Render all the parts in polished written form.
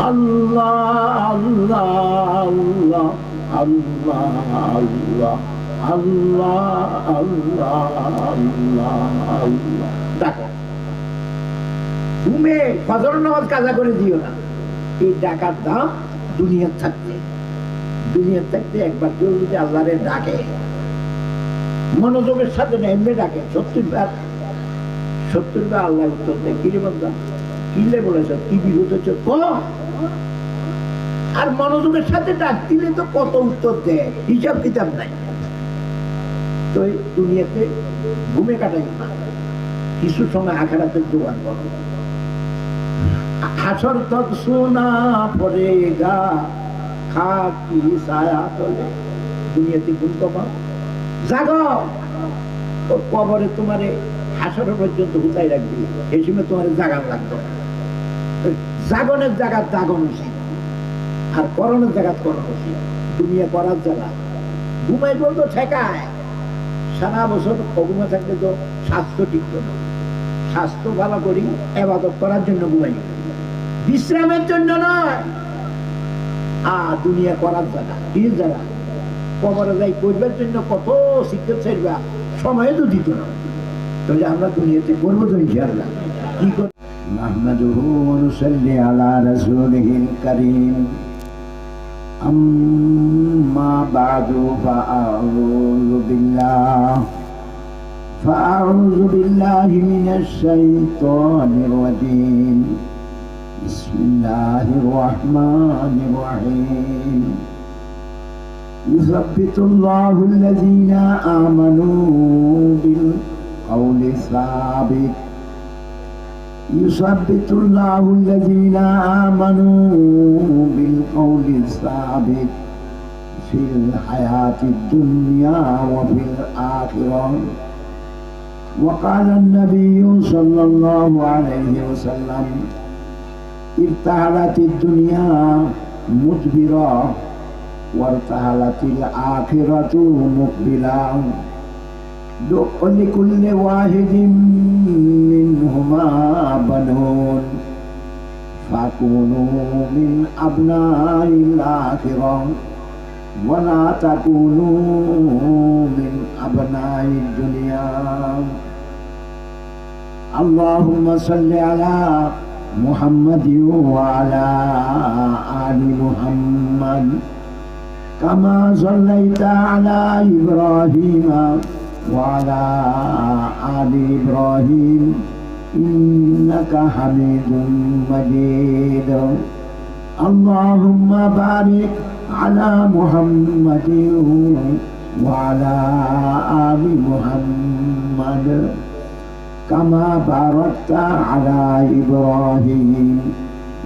আল্লাহ আল্লাহ আল্লাহ আল্লাহ আল্লাহ আল্লাহ আল্লাহ আল্লাহ ডাকো। ঘুমে ফজর নামাজ কাজা করে দিও না। এই ডাকার দাম দুনিয়ার থাকতে একবার কেউ যদি আল্লাহরে ডাকে মনোযোগের সাথে না, এমনি ডাকে 70 বার আল্লাহ উত্তর দেয়। কিরে বান্দা কিলে বলেছ, কি বিরোধ হচ্ছে কম, আর মনোযোগের সাথে ডাক দিলে তো কত উত্তর দেয়, হিসাব কিতাব নাই। তো দুনিয়াতে ঘুমে কাটাই না, কিছু সময় আখিরাতের জোগাড় করো। হাসর তক সোনা পড়েগা খাকি ছায়া তলে। দুনিয়াতে ঘুম কমাও, জাগো। কবরে তোমারে হাসর পর্যন্ত হুতাই রাখবি, এই সময় তোমার জাগান লাগতো। জাগনের জায়গা জাগন উচিত, আর করণের জায়গা করণ উচিত। দুনিয়া করার জায়গা ঘুমাই বলতো ঠেকায়। সারা বছর অঘুমা থাকলে তো স্বাস্থ্য টিকত না। স্বাস্থ্য ভালো করি ইবাদত করার জন্য ঘুমাই, বিশ্রামের জন্য নয়। দুনিয়া করার জায়গা, কি জায়গা? কবরে যাই করবার জন্য কত শিক্ষা ছেড়বা, সময় তো দিত না। তাহলে আমরা দুনিয়াতে করবো তো ইনশাআল্লাহ। কি করব? নাহমাদুহু ওয়া নুসাল্লি আলা রাসূলিহিল কারীম। আম্মা বা'দু فأعوذ بالله من الشيطان الرجيم. بسم الله الرحمن الرحيم. يثبت الله الذين آمنوا بالقول الثابت. يثبت الله الذين آمنوا بالقول الثابت في الحياة الدنيا وفي الآخرة. وقال النبي صلى الله عليه وسلم: ارتحلت الدنيا مدبرة وارتحلت الآخرة مقبلة. لكل واحد منهما بنون فكونوا من أبناء الآخرة ولا تكونوا من أبناء الدنيا. اللهم صل على محمد وعلى آل محمد كما صليت على إبراهيم وعلى آل إبراهيم إنك حميد مجيد. اللهم بارك على محمد وعلى آل محمد كما باركت على إبراهيم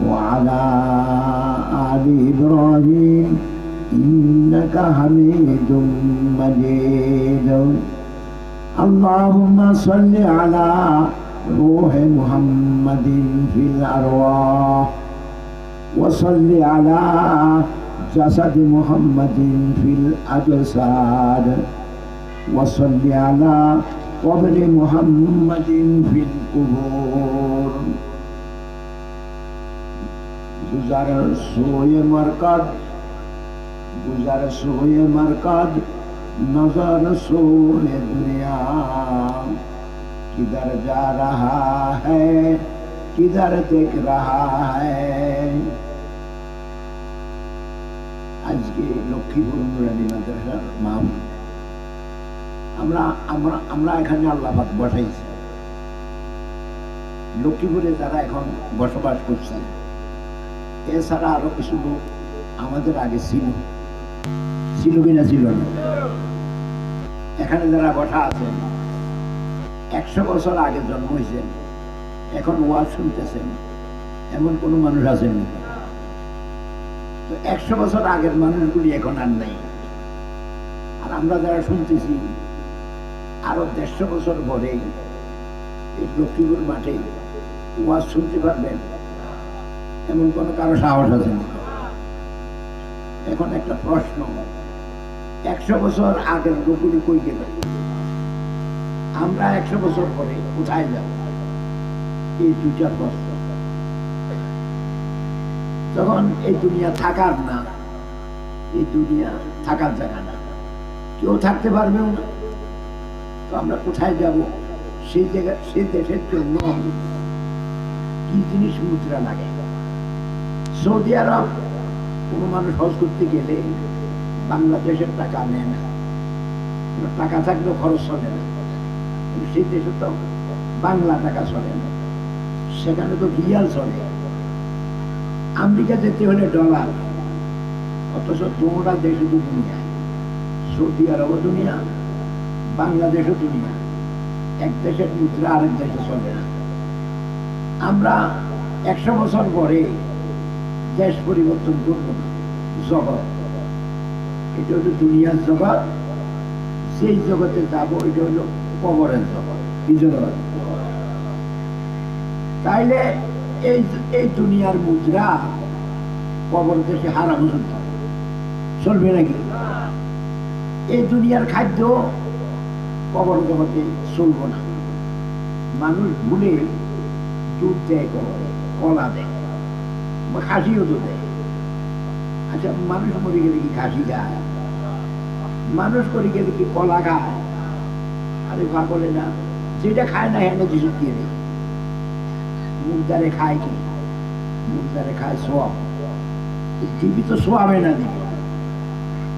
وعلى آل إبراهيم إنك حميد مجيد. اللهم صل على روح محمد في الأرواح وصل على جسد محمد في الأجساد وصل على قبر محمد في القبور. गुज़र सोए मरकद, गुज़र सोए मरकद, नजर सोए दुनिया. किधर जा रहा है, किधर देख रहा है. আজকে লক্ষ্মীপুর নুরানি মাদ্রাসার মাহফিল আমরা এখানে আল্লাহ পাক বসাইছি। লক্ষ্মীপুরে যারা এখন বসবাস করছে, এছাড়া আরো কিছু লোক আমাদের আগে ছিল কিনা ছিল না। এখানে যারা বসা আছেন 100 বছর আগে জন্ম হয়েছেন, এখন ওয়াজ শুনতেছেন, এমন কোন মানুষ আছেন? 100 বছর আগের মানুষগুলি এখন আর নাই। আর আমরা যারা শুনতেছি আরো 150 বছর পরে এই লক্ষ্মীপুর মাঠে ওয়াজ শুনতে পারবেন এমন কোন কারো সাহস আছে না। এখন একটা প্রশ্ন, 100 বছর আগের লোকগুলি কই গেল? আমরা 100 বছর পরে কোথায় যাব? এই দুইটা প্রশ্ন। তখন এই দুনিয়া থাকার না, এই দুনিয়া থাকার জায়গা না, কেউ থাকতে পারবেও না। তো আমরা কোথায় যাব? সেই জায়গা, সেই দেশের জন্য কি জিনিস মুদ্রা লাগে। সৌদি আরব কোনো মানুষ হজ করতে গেলে বাংলাদেশের টাকা নেয় না, টাকা থাকলেও খরচ চলে না। সেই দেশে তো বাংলা টাকা চলে না, সেখানে তো রিয়াল চলে। আমেরিকা যেতে হলে ডলার, অথচ তোমরা দেশে তো দুনিয়া, সৌদি আরবও দুনিয়া, বাংলাদেশও দুনিয়া। এক দেশের মুদ্রা আরেক দেশে চলে না। আমরা 100 বছর পরে দেশ পরিবর্তন করব, জগৎ, এটা হলো দুনিয়ার জগৎ। সেই জগতে যাব, এটা হলো কবরের জগৎ। কি জগৎ? তাইলে এই দুনিয়ার মুদ্রা কবর দেশে হারানো চলবে নাকি? এই দুনিয়ার খাদ্য কবর জগতে চলব না। মানুষ ভুলে দুধ দেয়, কলা দেয়, খাসিও তো দেয়। আচ্ছা, মানুষ মরে গেলে কি খাসি খায়? মানুষ করে গেলে কি কলা খায়? আরে বলে না, যেটা খায় না হেনে কিছু দিয়ে দেয়। মুরদারে খায় কি? মুরদারে খায় সোয়াব। দিবি তো সোয়াবে না, দিবি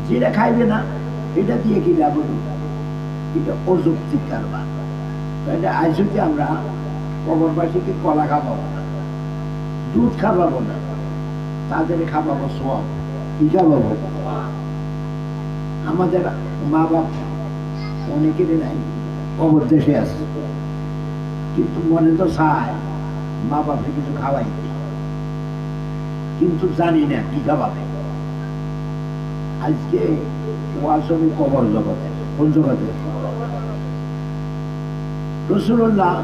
যেটা খাইবে না এটা দিয়ে কি লাভ? এটা অযৌক্তিক কারবার। তাহলে আজ যদি আমরা কবরবাসীকে কলা খাওয়াবো না, দুধ খাওয়াবো না, তাদের খাওয়াবো সোয়াব। কি খাওয়াবো? আমাদের মা বাপ অনেকের নাই কবর দেশে আছে, কিন্তু মনে তো চায় মা বাপে কিছু খাওয়াইতে, কিন্তু জানি না কি খাওয়াবে। আজকে ওয়াসবি কবর জগতে, কোন জগতে? রাসূলুল্লাহ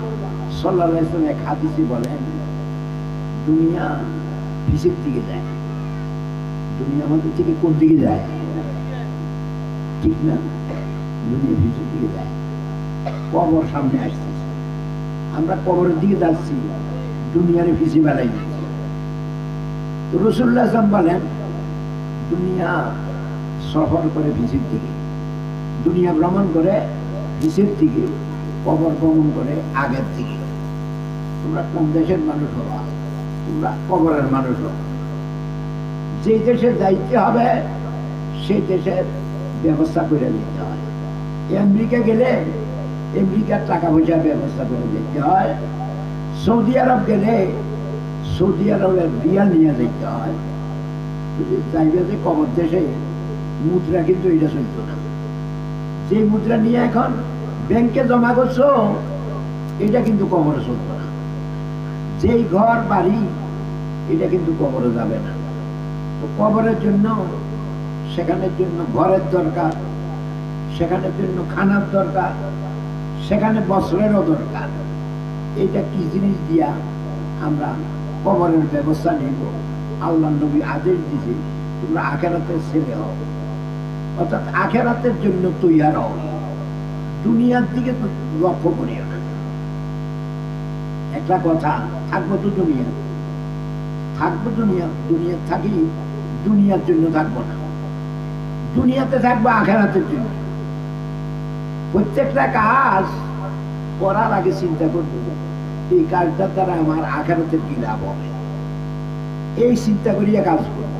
সাল্লাল্লাহু আলাইহি ওয়াসাল্লাম এক হাদিসে বলেন, দুনিয়া পিছের দিকে যায়। দুনিয়া আমাদের থেকে কোন দিকে যায়? ঠিক না? দুনিয়া পিছের দিকে যায়, কবর সামনে আসতেছে। আমরা কবরের দিকে যাচ্ছি, দুনিয়ারে পিছিয়ে বেড়াই দিচ্ছি। তো রাসূলুল্লাহ সাল্লাল্লাহু আলাইহি ওয়াসাল্লাম বলেন, দুনিয়া সফর করে পিছের দিকে, দুনিয়া ভ্রমণ করে পিছের দিকে, কবর ভ্রমণ করে আগের দিকে। তোমরা কোন দেশের মানুষ হবা? তোমরা কবরের মানুষ হবা। যে দেশে যাইতে হবে সেই দেশের ব্যবস্থা করে নিতে হয়। আমেরিকা গেলে আমেরিকার টাকা পয়সার ব্যবস্থা করে দিতে হয়। সৌদি আরব গেলে সৌদি আরবের রিয়াল নিয়ে যেতে হয়। যাইবে যে কবর দেশে মুদ্রা, কিন্তু এটা চলত না। যে মুদ্রা নিয়ে এখন ব্যাংকে জমা করছো, এটা কিন্তু কবরে চলত না। যেই ঘর বাড়ি, এটা কিন্তু কবরে যাবে না। তো কবরের জন্য, সেখানের জন্য ঘরের দরকার, সেখানের জন্য খানার দরকার, সেখানে বস্ত্রেরও দরকার। এটা কি জিনিস দিয়া আমরা কবরের ব্যবস্থা নিব? আল্লাহ নবী আদেশ দিয়েছে, তোমরা আখিরাতের ছেলে হও, অর্থাৎ আখিরাতের জন্য তৈয়ার হও, দুনিয়ার দিকে তো লক্ষ্য করিও না। একটা কথা, থাকবো তো দুনিয়া, থাকবো দুনিয়া, দুনিয়া থাকি, দুনিয়ার জন্য থাকবো না, দুনিয়াতে থাকবো আখিরাতের জন্য। প্রত্যেকটা কাজ করার আগে চিন্তা করবো, এই কাজটার দ্বারা আমার আখিরাতের কি লাভ হবে, এই চিন্তা করিয়া কাজ করব।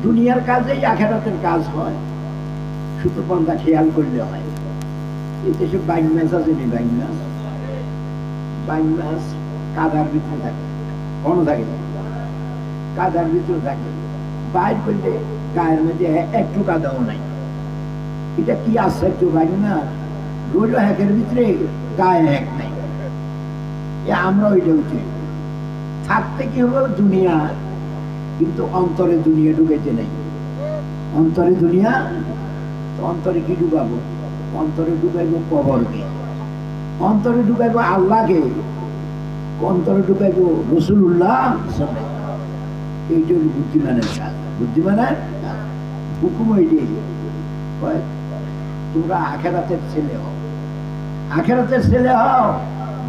দুনিয়ার কাজেই আখিরাতের কাজ হয়, শুধু পর্দা খেয়াল করলে হয়। এই দেশে বাইন মাছ আছে নি? বাইন মাছ, বাইন মাছ কাদার ভিতরে থাকে, কোনো থাকে না, কাদার ভিতরে থাকে। বাইর করলে গায়ের মধ্যে একটু কাদাও নাই। এটা কি আশ্চর্য! বাইন মাছ রইল হ্যাকের ভিতরে, গায়ে হ্যাক নাই। আমরা ওইটা উঠি থাকতে কি হবো দুনিয়া, কিন্তু অন্তরে দুনিয়া ঢুকাইতে নাই। অন্তরে দুনিয়া, অন্তরে কি ঢুকাবো? অন্তরে ঢুকাইবো কবরকে, অন্তরে ঢুকাইবো আল্লাহকে, অন্তরে ঢুকাইবো রাসূলুল্লাহ। এইটা হল বুদ্ধিমানের কাজ। বুদ্ধিমানের হুকুম এইটাই, তোমরা আখিরাতের ছেলে হও, আখিরাতের ছেলে হও,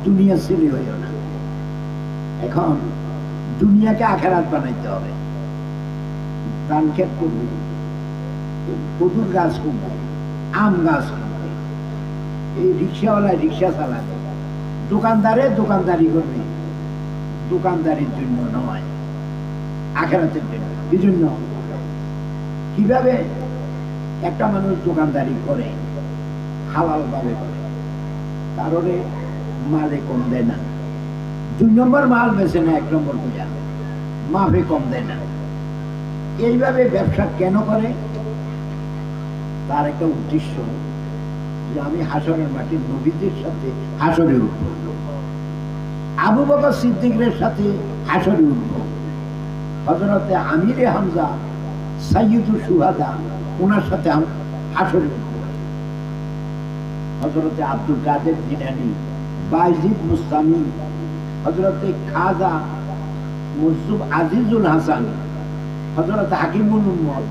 দুনিয়ার ছেলে হইও না। এখন দুনিয়াকে আখেরাত বানাইতে হবে। ধান ক্ষেত করবে, কদুর গাছ করবে, আম গাছ করবে, এই রিক্সাওয়ালায় রিক্সা চালাবে, দোকানদারে দোকানদারি করবে, দোকানদারির জন্য নয়, আখেরাতের জন্য। এই জন্য কিভাবে একটা মানুষ দোকানদারি করে, হালাল ভাবে করে, কারণে মালে কম দেয় না, 2 নম্বর মাল বেছে না, 1 নম্বর পূজা মাফে কম দেয় না। এইভাবে ব্যবসা কেন করে? তার একটা উদ্দেশ্য যে আমি হাসরের মাটির নবীদের সাথে হাসরে উঠব, আবু বকর সিদ্দিকের সাথে হাসরে উঠব, হযরতে আমিরে হামজা সাইয়্যিদুশ শুহাদা ওনার সাথে হাসরে উঠব, হযরতে আব্দুল কাদের জিলানী, বায়জিদ মুস্তামি, হযরতে খাজা মুর্শিদ আজিজুল হাসান, হযরত হাকিমুল উম্মত,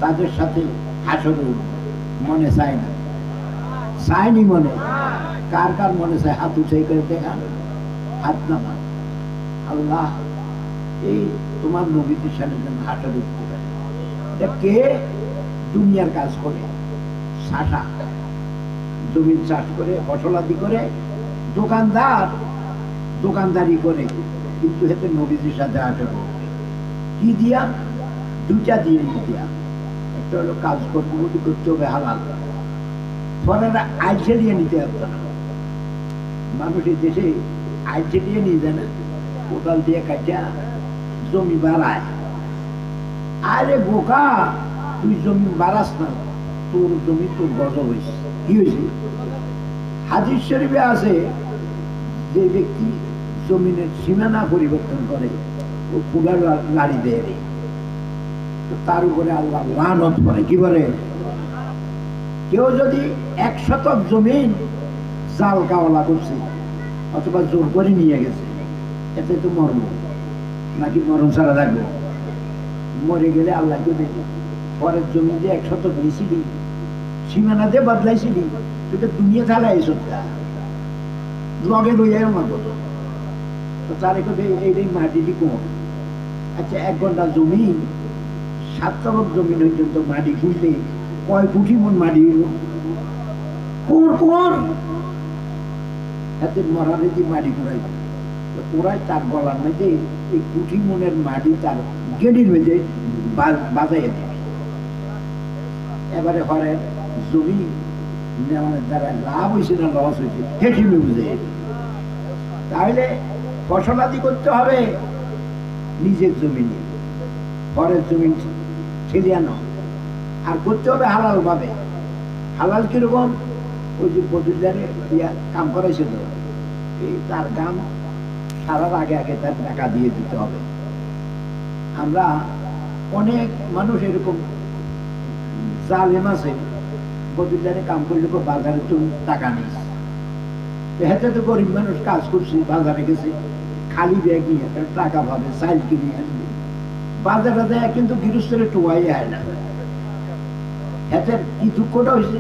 তাদের সাথে হাসরে উঠব। মনে চায় না? চায়নি মনে? কার কার মনে চায়? হাত উঁচাই করে দেখান, হাত নামান। আল্লাহ এই তোমার নবীদের সাথে যেন হাসরে উঠতে পারে। এটা কে? দুনিয়ার কাজ করে, শাসা জমিন চাষ করে, ফসলাদি করে, দোকানদার দোকানদারি করে, কিন্তু হেতে নবীদের সাথে হাসরে উঠবে। কি দিয়া? 2টা দিয়ে দিয়া। একটা হলো কাজ করতে হবে হালাল, পরে আইল ছেড়িয়ে নিতে হবে না। মানুষের দেশে আইল ছেড়িয়ে নিয়ে যায় না, কোদাল দিয়ে কাটা জমি বাড়ায়। আরে বোকা, তুই জমি বাড়াস না, তোর জমি তোর গজব হয়েছে। কি হয়েছে? হাদিস শরীফে আছে, যে ব্যক্তি জমিনের সীমানা পরিবর্তন করে ও পুরা লাড়ি দেয়, তার উপরে আল্লাহ লানত করে। কি বলে? কেউ যদি 1 শতক জমিন জাল কাওয়ালা করছে অথবা জোর করে নিয়ে গেছে, এতে তো মরণ, নাকি মরণ ছাড়া থাকবে? মরে গেলে আল্লাহ যদি পরের জমি যে 1 শতক নিয়েছিলি, সীমানা দিয়ে বদলাইছিলি, তোকে দুনিয়া ছাড়া এই সত্যা লগে লইয়া মারবো। তো তার এই মাটিটি কম। আচ্ছা, 1 ঘন্টা জমি 7 তরফ জমি পর্যন্ত মাটি খুঁজলে কয় কোটি মন মাটি হইল? এতে মরারে যে মাটি কুড়াই, ওরাই তার গলার মধ্যে এই কোটি মনের মাটি তার গেড়ির মধ্যে বাজাইয়া দেবে। এবারে হরের জমি নেওয়ার দ্বারা লাভ হয়েছে না লস হয়েছে হেঁটিমে বুঝে। তাহলে ফসলাদি করতে হবে নিজের জমিনে, পরের জমি ছেড়িয়ানো, আর করতে হবে হালাল ভাবে। হালাল কিরকম? ওই যে বদুল্লারে কাম করাইছে, তো এই তার কাম সারার আগে আগে তার টাকা দিয়ে দিতে হবে। আমরা অনেক মানুষ এরকম জালেম আছে, বদুল্লারে কাম করলে বাজারে তুমি টাকা নিস, হেতে তো গরিব মানুষ কাজ করছে, বাজারে গেছে খালি ব্যাগ নিয়ে টাকা পাবে, চাইল কিনে আসবে, বাজারে দেয় কিন্তু গৃহস্থের টোয়াই হয় না। এতে কি দুঃখটা হয়েছে?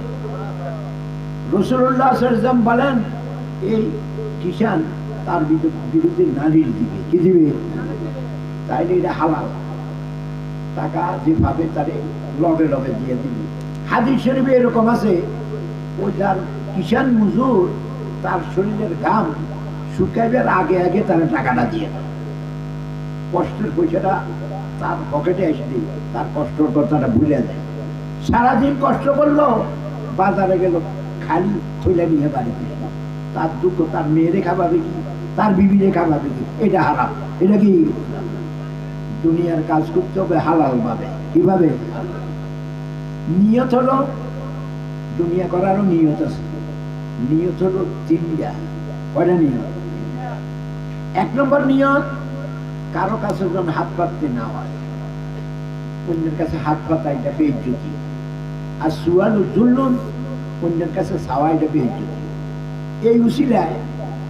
রাসূলুল্লাহ সাল্লাল্লাহু আলাইহি ওয়াসাল্লাম বলেন, এই কিষান তার বিরুদ্ধে নারীর দিবে। কি দিবে? তাইলে এটা হালাল, টাকা যেভাবে তারে লগে লগে দিয়ে দিবে। হাদিস শরীফে এরকম আছে, ওই যার কিষান মজুর, তার শরীরের ঘাম শুকাইবার আগে আগে তার টাকাটা দিয়ে দেয়, কষ্টের পয়সাটা তার পকেটে এসে দিয়ে তার কষ্টের কথাটা ভুলে দেয়। সারাদিন কষ্ট করলো, বাজারে গেল খালি থইলা নিয়ে বাড়িতে, তার দুঃখ তার মেয়েরে খাওয়াবে কি, তার বিবিরে খাওয়াবে কি? এটা হারাম। এটা কি? দুনিয়ার কাজ করতে হবে হালাল ভাবে। কিভাবে? নিয়ত হলো, দুনিয়া করারও নিয়ত আছে। নিয়ত হলো 3টা। কয়টা নিয়ত? 1 নম্বর নিয়ত, কারো কাছে যেন হাত পাততে না হয়, অন্যের কাছে হাত পাতা এটা বেইজ্জতি। আর সুয়ালু জুল্লুন, অন্যের কাছে চাওয়া এটা বেইজ্জতি। এই উসিলায়,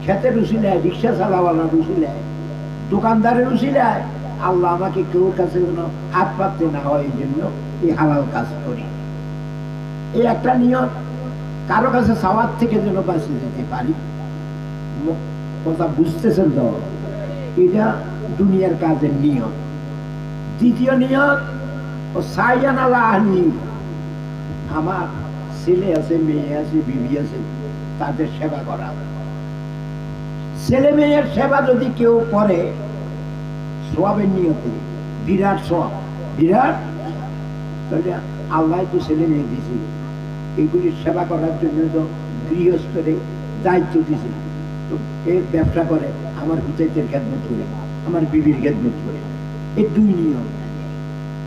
ক্ষেতের উসিলায়, রিক্সা চালাওয়ালার উসিলায়, দোকানদারের উসিলায় আল্লাহ আমাকে কেউ কাছে যেন হাত পাততে না হয়, এই জন্য এই হালাল কাজ করি। এই একটা নিয়ত। কারো কাছে চাওয়ার থেকে যেন বাঁচিয়ে যেতে পারি। কথা বুঝতেছেন তো? এটা দুনিয়ার কাজের নিয়ম। দ্বিতীয় নিয়ম ও সাইয়ান আলা আহলি, আমার ছেলে আছে, মেয়ে আছে, বিবি আছে, তাদের সেবা করা। ছেলে মেয়ের সেবা যদি কেউ করে সওয়াবের নিয়তে, বিরাট সওয়াব, বিরাট। তাহলে আল্লাহ তো ছেলে মেয়ে দিয়েছিল, এগুলির সেবা করার জন্য তো গৃহস্থরে দায়িত্ব দিয়েছিল। তো এর ব্যবসা করে, আমার হুতাইতের খেদমত করে, আমার বিবির খেদমত করে, এই দুই নিয়ম।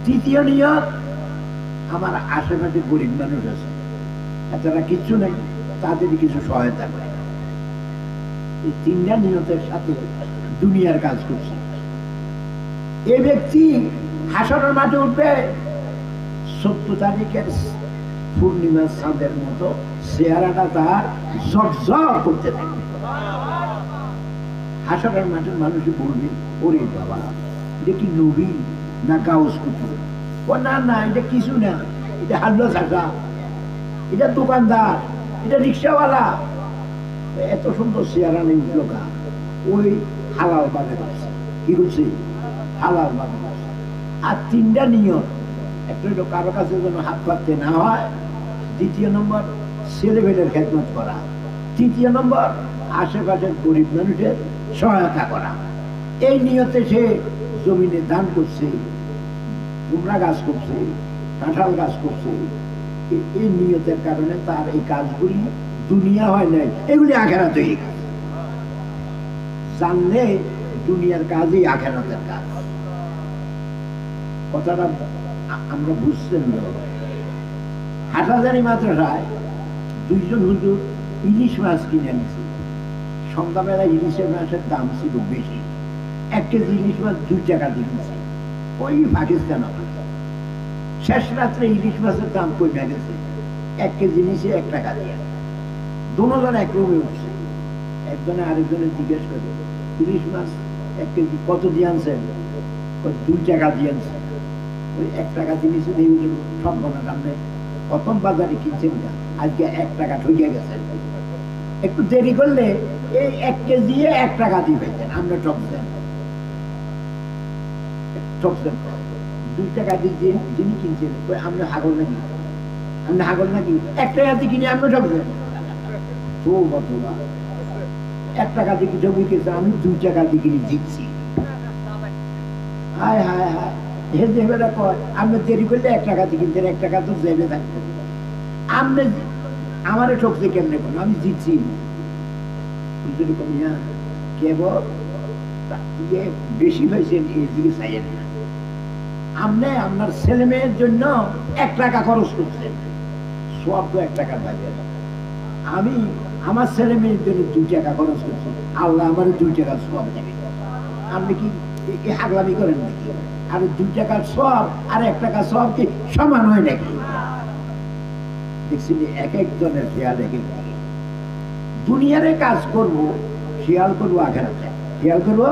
তৃতীয় নিয়ম, আমার আশেপাশে গরিব মানুষ আছে, তারা কিচ্ছু নেই, তাদের কিছু সহায়তা করে। এই তিনটা নিয়তের সাথে দুনিয়ার কাজ করছে। এই ব্যক্তি হাসরের মাঠে উঠবে 14 তারিখের পূর্ণিমার চাঁদের মতো, চেহারাটা তার ঝকঝক করতে থাকবে। হাসরের মাঠের মানুষই বলবে, ওরে বাবা, এটা কি নবী না গাউস কুতুব? ও না না, এটা কিছু না, এটা হাল্লা ছাকা, এটা দোকানদার, এটা রিক্সাওয়ালা। এত সুন্দর চেহারা নেই উঠলো কা? ওই হালাল ভাবে করছে। কি করছে? হালাল ভাবে করছে। আর তিনটা নিয়ম, একটা হলো কারো কাছে যেন হাত পাততে না হয়, দ্বিতীয় নম্বর ছেলেমেয়েদের খেদমত করা, তৃতীয় নম্বর আশেপাশের গরিব মানুষের সহায়তা করা। এই নিয়তে সে জমিনে দান করছে, কুমড়া গাছ করছে, কাঁঠাল গাছ করছে। এই নিয়তের কারণে তার এই কাজগুলি দুনিয়া হয় নাই, এগুলি আখেরাতে হয়ে গেছে। জানলে দুনিয়ার কাজই আখেরাতের কাজ। কথাটা আমরা বুঝছেন না? হাটহাজারী মাদ্রাসায় দুইজন হুজুর ইলিশ মাছ কিনে আনছে। সন্ধ্যাবেলা ইলিশের মাছের দাম ছিল বেশি, 1 কেজি ইলিশ মাছ 2 টাকা দিয়েছে, ওই পাকিস্তান। শেষ রাত্রে ইলিশ মাছের দাম কমে গেছে, 1 কেজি নিচে 1 টাকা দিয়ে। দুজন এক রুমে উঠছে, একজনে আরেকজনে জিজ্ঞেস করে, ইলিশ মাছ 1 কেজি কত দিয়ে আনছেন? 2 টাকা দিয়ে আনছে। ওই 1 টাকা জিনিসে সব মনে সামনে প্রথম বাজারে কিনছেন না, আজকে 1 টাকা ঠকে গেছেন। একটু দেরি করলে এই 1 কেজি 1 টাকা দিয়ে পেতেন, আমরা ঠকছেন। 2 টাকা দিয়ে যিনি কিনছেন, আমরা হাগল নাকি? আমরা হাগল নাকি? 1 টাকা দিয়ে কিনে আমরা ঠকছেন। তো বর্তমান 1 টাকা দিয়ে জমি কিনছে, আমি 2 টাকা দিয়ে কিনে জিতছি। হায় হায় হায়, আমরা দেরি করলে 1 টাকা দিয়ে কিনছেন, 1 টাকা তো জেবে থাকতো। আপনি আমারে ঠকছে কেমনে? কোনো আমি জিতছি কেবল বেশি হয়েছেন এই দিকে চাইয়েন না। আপনি আপনার ছেলে মেয়ের জন্য 1 টাকা খরচ করছেন, সব তো 1 টাকা পাবেন। আমি আমার ছেলে মেয়ের জন্য 2 টাকা খরচ করছি, আল্লাহ আমার 2 টাকা সব দেবে। আপনি কি হাগলামি করেন নাকি? আর 2 টাকার সব আর 1 টাকা সব কি সমান হয় নাকি? দেখছি এক একজনের খেয়াল এক এক দিকে। দুনিয়ারে কাজ করবো, খেয়াল করবো আখেরাতে, খেয়াল করবো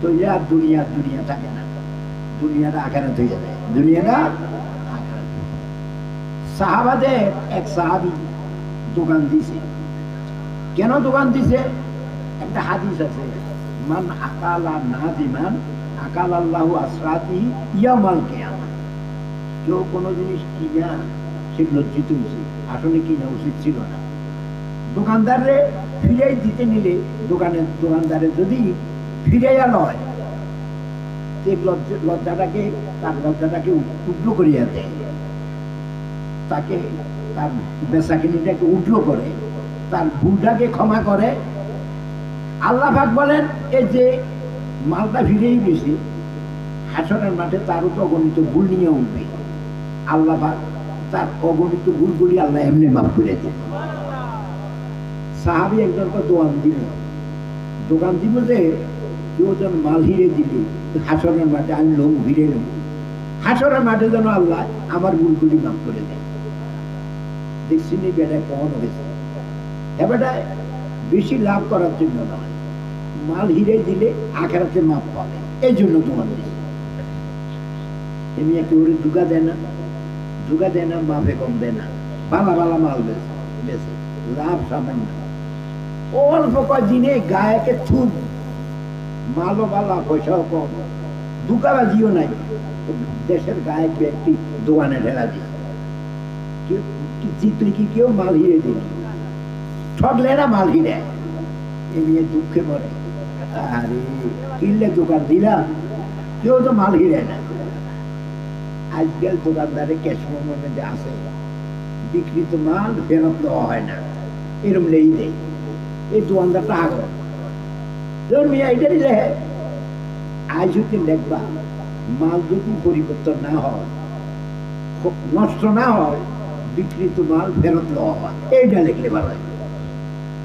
তো আর দুনিয়া থাকে না, দুনিয়াটা আখেরাত হয়ে যাবে, দুনিয়াটা আখেরাত। সাহাবাদের এক সাহাবী দোকান দিছে। কেন দোকান দিছে? একটা হাদিস আছে, মান আকালা নাদিমান আকালাল্লাহু আসরাতি ইয়াউমাল কিয়ামা। কেউ কোনো জিনিস কিনা সে লজ্জিত হয়েছে, আসলে কিনা উচিত ছিল না। দোকানদারে ফিরাই দিতে নিলে দোকানদারে যদি ফিরাইয়া নয়, তার লজ্জাটাকে উঠলো করিয়া দেয়, তাকে তার বেচাকিনিটাকে উঠলো করে, তার ভুলটাকে ক্ষমা করে। আল্লাহ পাক বলেন, এই যে মালটা ফিরেই গেছে, হাসরের মাঠে তারও তো অগণিত ভুল নিয়ে উঠবে। আল্লাহ পাক তার অগণিত ভুলগুলি আল্লাহ এমনি মাফ করে দেন। সাহাবী একজনকে দোকান দিব যে দুজন মাল হিরে দিবে হাসরের মাঠে, আমি লোক ভিড়ে নেব, হাসরের মাঠে যেন আল্লাহ আমার ভুলগুলি মাফ করে দেন। দেখছি নি বেটায় কখন হয়েছে, এবারটায় বেশি লাভ করার জন্য নয়, মাল হিরে দিলে আখেরাতে মাপ পাবে, এই জন্য তোমার দিচ্ছে। এমনি একটু ওরে ধোঁকা দেয় না, মাপে কম দেয় না, ভালা মাল বেছে লাভ সামান্য। অল্প কয়েকদিনে গায়েকে থুম মালও বালা, পয়সাও কম, দুকাবাজিও নাই। দেশের গায়ক ব্যক্তি দোকানে ঢেলা দিচ্ছে, তুই কি কেউ মাল হিরে দিবি? ঠকলে না মাল হিরে, এ নিয়ে দুঃখে পড়ে। আরে কিনলে দোকান দিলাম, কেউ তো মাল হিরে না। আজকাল দোকানদারে ক্যাশমের মধ্যে আছে, বিক্রিত মাল ফেরত দেওয়া হয় না, এরম লেই দেয়। এই দোকানদারটা আগর মিয়া এটা দিলে আজ যদি দেখবা মাল যদি পরিবর্তন না হয়, নষ্ট না হয়, বিক্রিত মাল ফেরত দেওয়া হয়, এইটা লিখলে ভালো হয়।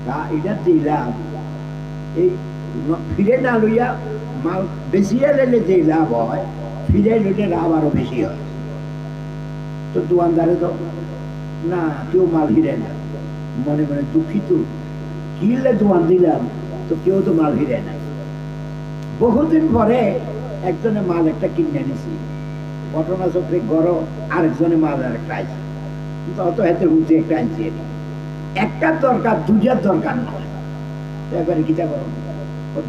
তা এটা দিলাম, এই ফিরে না লইয়া মাল বেশি এলে যে লাভ হয়, ফিরে লইলে লাভ আরো বেশি হয়। তো দোকানদারে তো না, কেউ মাল ফিরে না, মনে মনে দুঃখিত, কিনলে দোকান দিলাম তো কেউ তো মাল ফিরে না। বহুদিন পরে একজনে মাল একটা কিনে নিছি, ঘটনা চক্রে গরম, আরেকজনে মাল আর একটা আইছে, কিন্তু অত হাতে উঠে একটা আনছি। একটার দরকার, দুটার দরকার নয়। এবারে কিটা করো,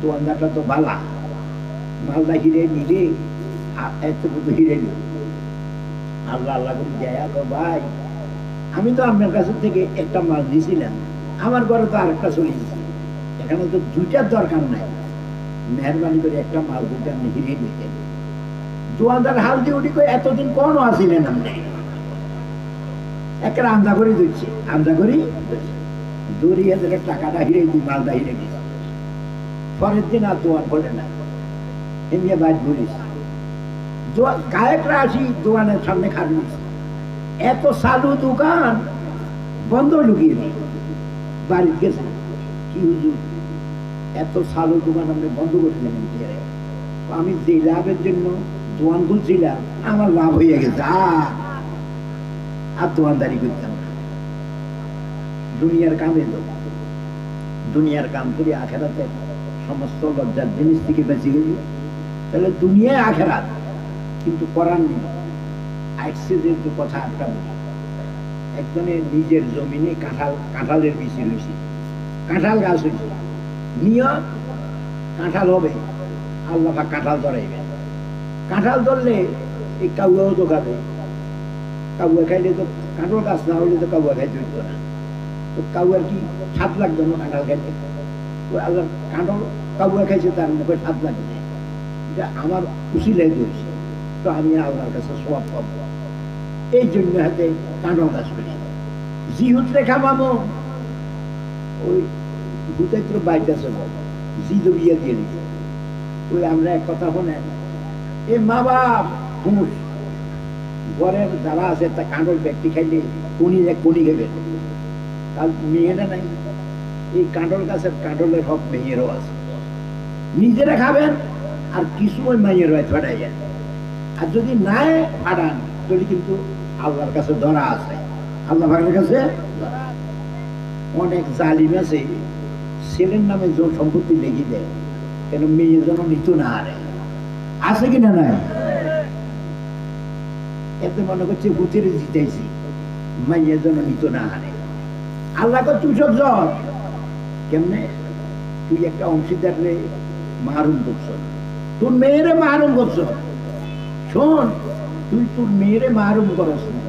দোকানদারটা তো ভালা, মালটা হিরে নিলে এত কিন্তু হিরে নিল। আল্লাহ আল্লাহ করে দেয়া তো ভাই, আমি তো আপনার কাছ থেকে একটা মাল দিয়েছিলাম, আমার ঘরে তো আরেকটা চলে গেছে, এখানে তো দুইটার দরকার নাই, মেহরবানি করে একটা মাল দুইটা আপনি হিরে দিতেন। দোকানদার হাল দিয়ে উঠি করে এতদিন কোনো আসিলেন আপনি, একটা আন্দা করে দিচ্ছে, আন্দা করি 2000 টাকাটা হিরে দিই, মালটা হিরে দিচ্ছে। পরের দিন আর দোয়ার বলে না, এমনি বাজ বলিস গায়করা আসি দোকানের সামনে খাবি, এত চালু দোকান বন্ধ লুকিয়ে দিই। বাড়ির গেছে কি হুজুর, এত চালু দোকান আপনি বন্ধ করে দেবেন? আমি যে লাভের জন্য দোকান খুলছিলাম, আমার লাভ হয়ে গেছে, আর দোকানদারি করতাম না। দুনিয়ার কামে তো, দুনিয়ার কাম করি আখেরাতে সমস্ত লজ্জার জিনিস থেকে বেঁচে গেলি, তাহলে দুনিয়ায় আখেরাত। কিন্তু করার নেই, আসছে যে কথা একটা বলি, একজনের নিজের জমিনে কাঁঠালের বিচি রয়েছে, কাঁঠাল গাছ হয়েছে, নিয়ে কাঁঠাল হবে, আল্লাহ কাঁঠাল ধরাইবে। কাঁঠাল ধরলে এই কাউয়াও তো খাবে, কাউয়া খাইলে তো, কাঁঠাল গাছ না হলে তো কাউয়া খাইতে হইতো না, তো কাউয়ার কি স্বাদ লাগতো না কাঁঠাল খাইতে? আল্লাহ কাঁঠাল কাউয়া খাইছে, তার মুখে স্বাদ লাগে না, এটা আমার খুশি লাগে হয়েছে, তো আমি আল্লাহর কাছে সওয়াব পাবো, এই জন্য হাতে কাঁঠাল গাছ করি। জিহুতরে খামামো, ওই ভূতের তো বাইক আছে, জিদো বিয়ে দিয়ে দিচ্ছে। ওই আমরা এক কথা শোনেন, এ মা বাপ হুঁশ, ঘরের যারা আছে তা কাঁঠাল ব্যক্তি খাইলে কোনি খেবে, তার মেয়েরা নাই। এই কাঁঠাল গাছের কাঁঠালের হক মেয়েরও আছে, নিজেরা খাবেন আর কিছু ওই মেয়ের হয় ফাটাই যায়। আর যদি নাই ফাটান তাহলে কিন্তু আল্লাহর কাছে ধরা আছে, আল্লাহ ভাগের কাছে। অনেক জালিম আছে, ছেলের নামে জোর সম্পত্তি লেগে দেয়, কেন মেয়ের জন্য নিত না হারে, আছে কিনা নাই? এতে মনে করছে ভূতের জিতেছি, মাইয়ের জন্য নিত না হারে। আল্লাহ তো তুই সব জ্বর কেমনে, তুই একটা অংশীদারে মারুম করছ, তোর মেয়েরে মারুম করছ। শোন, তুই তোর মেয়েরে মারুম করস না,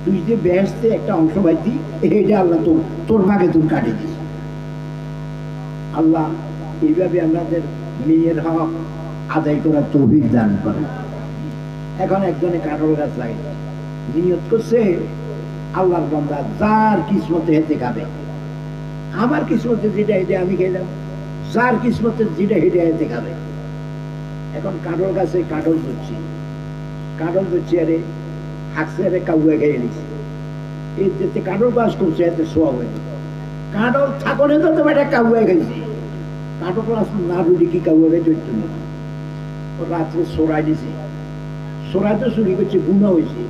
তুই যে বেহেশতে একটা অংশ পাইতি, এটা আল্লাহ তোর ভাগে তুই কাটিয়ে দিস। আল্লাহ এইভাবে আমাদের মেয়ের হক আদায় করার তৌফিক দান করে। এখন একজনে কাঁঠাল গাছ লাগিয়েছে, নিয়ত করছে আল্লাহর বান্দা যার কিসমতে হেঁটে খাবে, আমার কিসমতে যেটা হেঁটে আমি খেলাম, যার কিসমতে যেটা হেঁটে হেঁটে খাবে। এখন কাঁঠাল গাছে কাঁঠাল ধরছি, আরে হাঁকছে, আরে কাউয়া খেয়ে নিচ্ছে, এই যে কাঁঠাল গাছ করছে এতে সোয়া হয়ে, কাঁঠাল থাকলে তো তোমার একটা কাউয়া খেয়েছি, কাঁঠাল গাছ না রুটি কি কাউয়া খেয়ে চলতো না। রাত্রে সরাই দিছে, সরাই তো চুরি করছে, গুণা হয়েছে,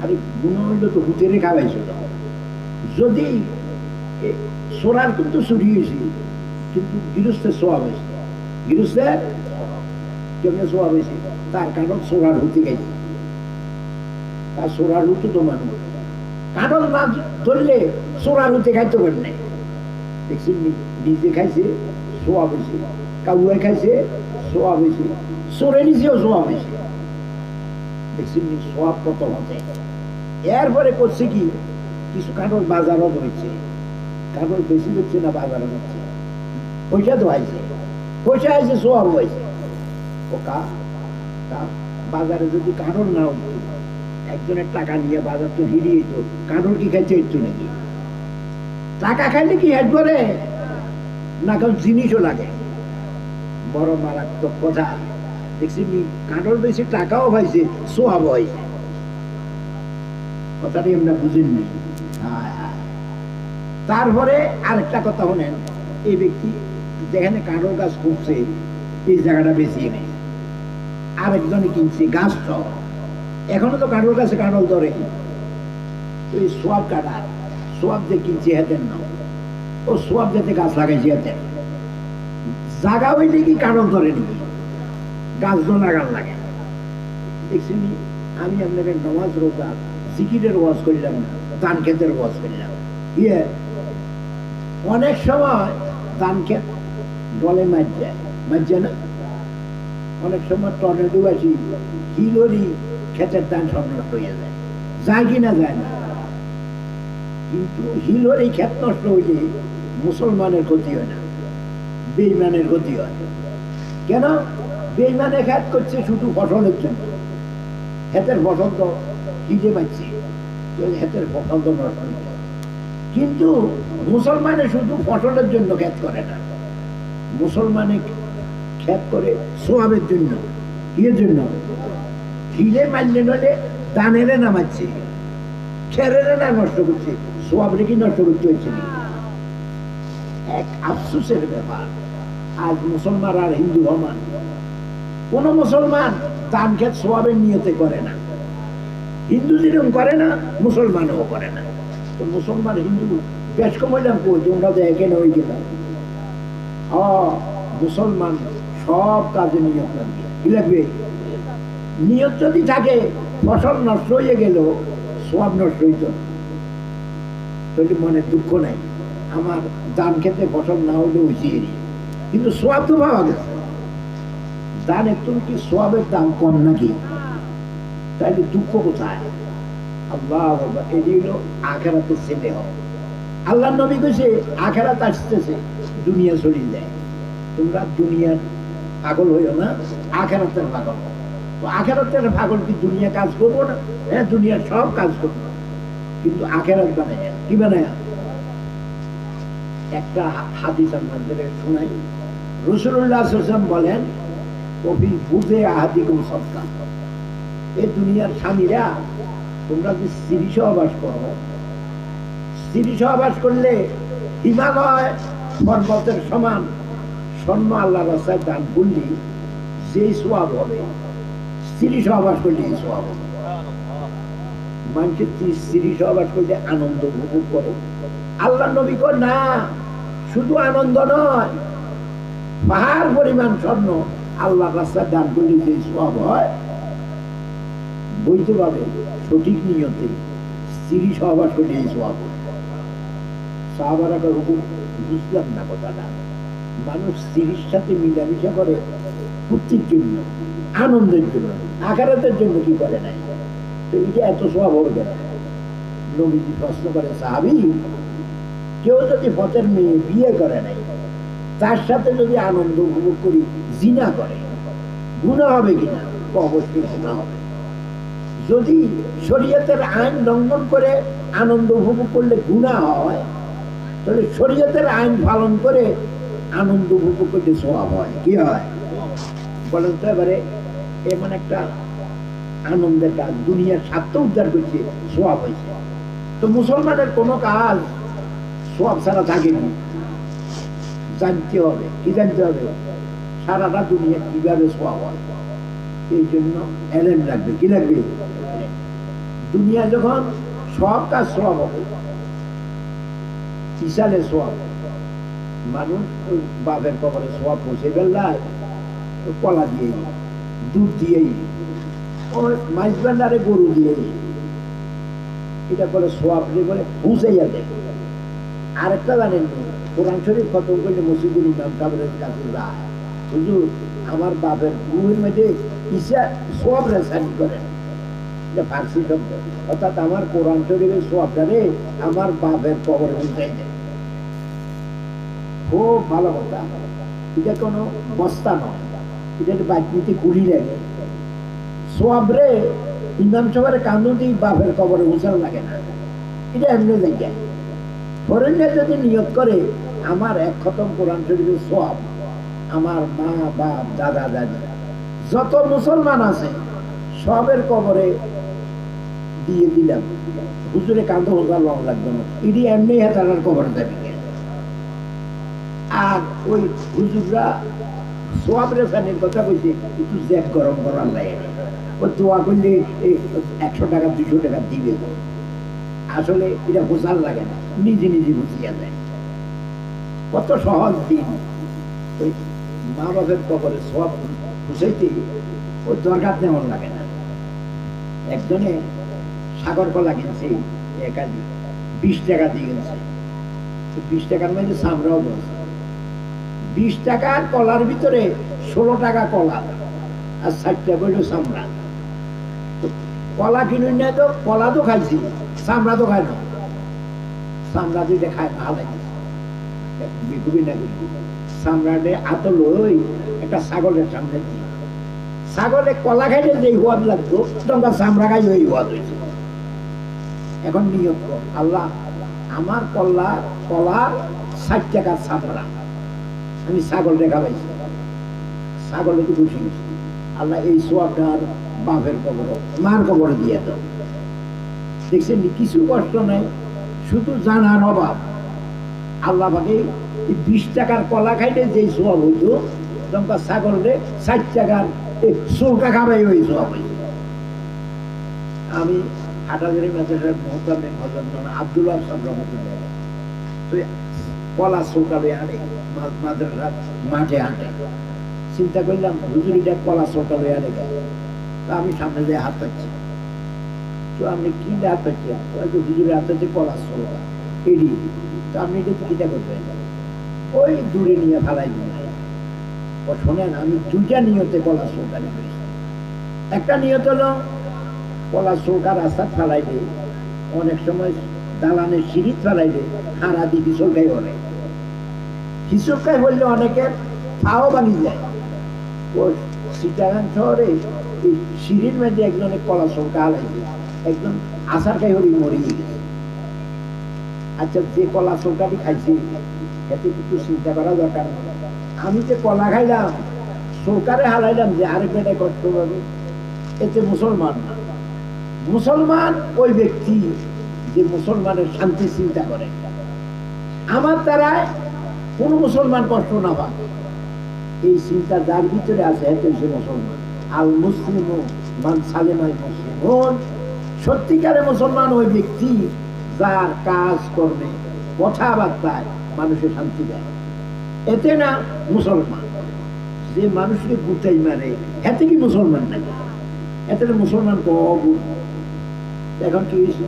আরে গুণা হইলে তো হুতেরে খাওয়াইছিল। যদি সোরার কিন্তু চুরি হয়েছে, কিন্তু গৃহস্থের সোয়াব হয়েছে, গৃহস্থের কেমনে সোয়াব হয়েছে, তার কারণ সোরার হুতে গেছে, তার সোরার হুতে তো মানুষ কাঁঠাল না ধরলে সোরার হুতে খাইতে পারে নাই, দেখছি নিজে খাইছে সোয়াব হয়েছে, কাউয়া খাইছে সোয়াব হয়েছে, চোরে নিচেও সোয়াব হয়েছে। দেখছি সোয়াব কত হতে। এরপরে করছে কি, কিছু কাঠল বাজারও হয়েছে, কাঠল বেশি হচ্ছে না বাজারও হচ্ছে, পয়সা তো আইছে, পয়সা আইছে সোয়াব হয়েছে। ওকা বাজারে যদি কাঠল না হতো, একজনের টাকা নিয়ে বাজার তো হিরিয়ে তো কাঠল কি খাইছে একটু নাকি? টাকা খাইলে কি হেড করে না, কারণ জিনিসও লাগে। বড় মারাত্মক কথা। দেখছি কাঠল বেশি টাকাও পাইছে, সোয়াব হয়েছে। কথাটি আমরা বুঝিনি। তারপরে আরেকটা কথা শোনেন, এই ব্যক্তি যেখানে কাঠল গাছ খুঁজছে এই জায়গাটা বেশি নেই, আরেকজনে কিনছে গাছ সহ। এখনো তো কাঠল গাছে কাঠল ধরে, এই সোয়াব কাটার সোয়াব যে কিনছে হাতের নাও, ও সোয়াব যাতে গাছ লাগাইছে হাতের জাগা হইলে কি কাঠল ধরে নাকি? গাছ তো লাগান লাগে। দেখছি আমি আপনাকে নামাজ রোজা জিকিরের ওয়াজ করিলাম না, ধান ক্ষেতের ওয়াজ করিলাম। ইয়ে অনেক সময় ধান ক্ষেত ডলে মারছে না, অনেক সময় টর্নেডো আসি হিলোরি ক্ষেতের ধান সব নষ্ট হয়ে যায়, যায় কিনা যায় না। কিন্তু হিলোরি ক্ষেত নষ্ট হইলে মুসলমানের ক্ষতি হয় না, বেঈমানের ক্ষতি হয়। কেন? বেঈমানে ক্ষেত করছে শুধু ফসলের জন্য, ক্ষেতের ফসল তো হিজে পাচ্ছে, ক্ষেতের ফসল তো নষ্ট হয়ে যায়। কিন্তু মুসলমানে শুধু ফসলের জন্য ক্ষেত করে না, মুসলমানে ক্ষেত করে সোয়াবের জন্য। কিয়ের জন্য? হিলে মারলে নলে দানেরে নামাচ্ছে, খেরেরে না নষ্ট করছে, সোয়াবরে কি নষ্ট করতে হয়েছে? এক আফসোসের ব্যাপার, আজ মুসলমান আর হিন্দু সমান। কোন মুসলমান ধান ক্ষেত সোয়াবের নিয়তে করে না, হিন্দু যেরকম করে না মুসলমানও করে না। তো মুসলমান হিন্দু বেশ কমাইলাম কই, তোমরা তো এখানে ওই গেলাম। মুসলমান সব কাজে নিয়ত লাগবে। কি লাগবে? নিয়ত যদি থাকে, ফসল নষ্ট হয়ে গেল, সোয়াব নষ্ট হইত, তাহলে মনে দুঃখ নাই, আমার ধান খেতে ফসল না হলে হয়েছে, কিন্তু সোয়াব তো পাওয়া গেছে। ধানের তুমি কি সোয়াবের দাম কম নাকি? তাইলে দুঃখ কোথায়? আল্লাহ এটি হলো আখেরাতের ছেলে হয়। আল্লাহ নবী কইছে আখেরাত আসতেছে, দুনিয়া চলে যায়, তোমরা দুনিয়ার পাগল হইও না, আখেরাতের পাগল। তো আখেরাতের পাগল কি দুনিয়া কাজ করবো না? হ্যাঁ, দুনিয়ার সব কাজ করবো, কিন্তু আখেরাত বানায়। কি বানায়? একটা হাদিস আপনাদের শোনাই। রাসূলুল্লাহ সাল্লাল্লাহু আলাইহি ওয়াসাল্লাম বলেন, কবি বুঝে আহাদিকুম সদকা। এই দুনিয়ার স্বামীরা তোমরা যে স্ত্রী সহবাস করো, স্ত্রী সহবাস করলে হিমালয় পর্বতের সমান স্বর্ণ আল্লাহ রাস্তায় দান করলে যেই সোয়াব হবে, স্ত্রী সহবাস করলে এই সোয়াব হবে। মানুষের স্ত্রী সহবাস করলে আনন্দ উপভোগ করে। আল্লাহ নবী কয় না, শুধু আনন্দ নয়, পাহাড় পরিমাণ স্বর্ণ আল্লাহ রাস্তায় দান করলে যে সোয়াব হয়, বইতে পাবে সঠিক নিয়তে স্ত্রী সহবাস করলে এই সোয়াব হয়। সাহাবারা হুকুম বুঝলাম না কথাটা। মানুষ স্ত্রীর সাথে মিলামিশা করে ফুর্তির জন্য, আনন্দের জন্য, আখিরাতের জন্য কি করে নাই? তো এটা এত সোয়াব হবে কেন? নবীজি প্রশ্ন করে, সাহাবী, কেউ যদি ফতের মেয়ে বিয়ে করে নাই, তার সাথে যদি আনন্দ উপভোগ করি জিনা করে, গুনাহ হবে কিনা? অবশ্যই গুনাহ হবে। যদি শরীয়তের আইন লঙ্ঘন করে আনন্দ উপভোগ করলে গুনাহ হয়, তাহলে শরীয়তের আইন পালন করে আনন্দ উপভোগ করতে সওয়াব হয়। কি হয় বলেন তো? এবারে এমন একটা আনন্দের কাজ, দুনিয়ার স্বার্থ উদ্ধার করছে, সওয়াব হয়েছে। তো মুসলমানের কোনো কাজ সওয়াব ছাড়া থাকেনি, জানতে হবে। কি জানতে হবে? সারাটা দুনিয়া কিভাবে সওয়াব হয়, এই জন্য এলেম লাগবে। কি লাগবে? দুনিয়া যখন সব কাজ সওয়াব হবে, ইসালে সওয়াব, মানুষ ওই বাপের কবরে সওয়াব পৌঁছে বেলায় কলা দিয়েই, দুধ দিয়েই, ওই মাইজ ভান্ডারে গরু দিয়েই, এটা করে সওয়াব দিয়ে করে পৌঁছাইয়া দেয়। আরেকটা জানেন, কোরআন শরীফ খতম করলে মসজিদুল ইমাম সাহেবের কাছে যায়, হুজুর আমার বাপের রুহের মধ্যে ইসা সব রেসানি করেন, এটা ফার্সি শব্দ, অর্থাৎ আমার কোরআন শরীফের সবটারে আমার বাপের কবরে উঠাই দেয়। খুব ভালো কথা, এটা কোনো বস্তা নয়, এটা বাচ্চিতে কুড়ি লাগে সোয়াবরে ইমাম সাহেবের কান্দুতি বাপের কবরে উচাল লাগে না, এটা এমনি জায়গায় ফরেনরা যদি নিয়ত করে আমার এক খতম কোরআন শরীফের সোয়াব আমার মা বাপ দাদা দাদি যত মুসলমান আছে সবের কবরে দিয়ে দিলাম, হুজুরে কান্দ হোজার লং লাগবে না, এটি এমনি হেতার কবরে দেবে। আর ওই হুজুররা সোয়াব রেসানির কথা বলছে একটু জ্যাক গরম করার লাগে, ও দোয়া করলে 100 টাকা 200 টাকা দিবে, আসলে এটা বোঝার লাগে না, নিজে নিজে বুঝিয়া যায়। কত সহজ দিন, ওই মা বাপের কবরে সব বুঝাইতে ওর দরকার তেমন লাগে না। একজনে সাগর কলা কিনছে, 20 টাকা দিয়ে কিনছে, 20 টাকার মধ্যে চামড়াও বলছে, 20 টাকার কলার ভিতরে 16 টাকা কলা আর 60 টাকা হইল চামড়া। কলা কিনুন না তো কলা তো খাইছি, চামড়া তো খাই না, চামড়া দুইটা খাই ভালো লাগে চামড়াটে আতল ওই একটা ছাগলের সামনে দিয়ে, ছাগলে কলা খাইলে যে হওয়ার লাগতো তোমরা চামড়া খাই ওই হওয়া হয়েছে। এখন নিয়োগ কর আল্লাহ আমার কলার 60 টাকার চামড়া আমি ছাগল দেখা পাইছি, ছাগলে তো খুশি, আল্লাহ এই সোয়াবটার বাপের কবর মার কবরে দিয়ে দাও। দেখছেন কিছু কষ্ট নাই, শুধু জানার অভাব। আল্লাহ পাকে 20 টাকার কলা খাইলে যেই সোয়াব হইতো তোমরা ছাগলে 60 টাকার চৌকা খাবাই ওই সোয়াব হইতো। আমি হাটাজারি মাদ্রাসার মোহতামিম হযরত মাওলানা আব্দুল্লাহ সাহেব রহমাতুল্লাহ তো কলা চৌকা লয়ে আনে মাদ্রাসার মাঠে আনে, চিন্তা করলাম হুজুরিটা কলা চৌকা লয়ে আনে, তা আমি সামনে দিয়ে হাত পাচ্ছি, তো আপনি কি হাত পাচ্ছেন, হুজুরের হাত পাচ্ছে কলা চৌকা এড়ি, তো আপনি এটা কিটা করবেন, ওই দূরে নিয়ে ফেলাই দিন। ও শোনেন আমি 2টা নিয়তে কলা চৌকা নেবেছি, একটা নিয়ত হলো কলা চৌকা রাস্তা ফেলাই দিই, অনেক সময় দালানের সিঁড়ি ফেলাই দিই, হারা দিয়ে হিসলকাই হলে হিসলকাই হইলে অনেকের পাও ভাঙি যায়। ও চিটাগাং শহরে সিঁড়ির মধ্যে একজনে কলা চৌকা হালাই দিয়ে একজন আশার খাই হরি মরিয়ে গেছে। আচ্ছা যে কলা চৌকাটি খাইছি এতে কিছু চিন্তা করা দরকার নেই, আমি যে কলা খাইলাম চৌকারে হারাইলাম যে আরেক বেটায় কষ্ট পাবে, এতে মুসলমান না। মুসলমান ওই ব্যক্তি যে মুসলমানের শান্তি চিন্তা করে, আমার দ্বারায় কোন মুসলমান কষ্ট না পায় এই চিন্তা যার ভিতরে আছে এতে সে মুসলমান। আল মুসলিম মান সালেমাল মুসলিমুন, সত্যিকারে মুসলমান ওই ব্যক্তি যার কাজ কর্মে কথাবার্তায় মানুষের শান্তি দেয়, এতে না মুসলমান। যে মানুষকে গুতাই মারে এতে কি মুসলমান নাকি, এতে মুসলমান কব। এখন কি হয়েছে,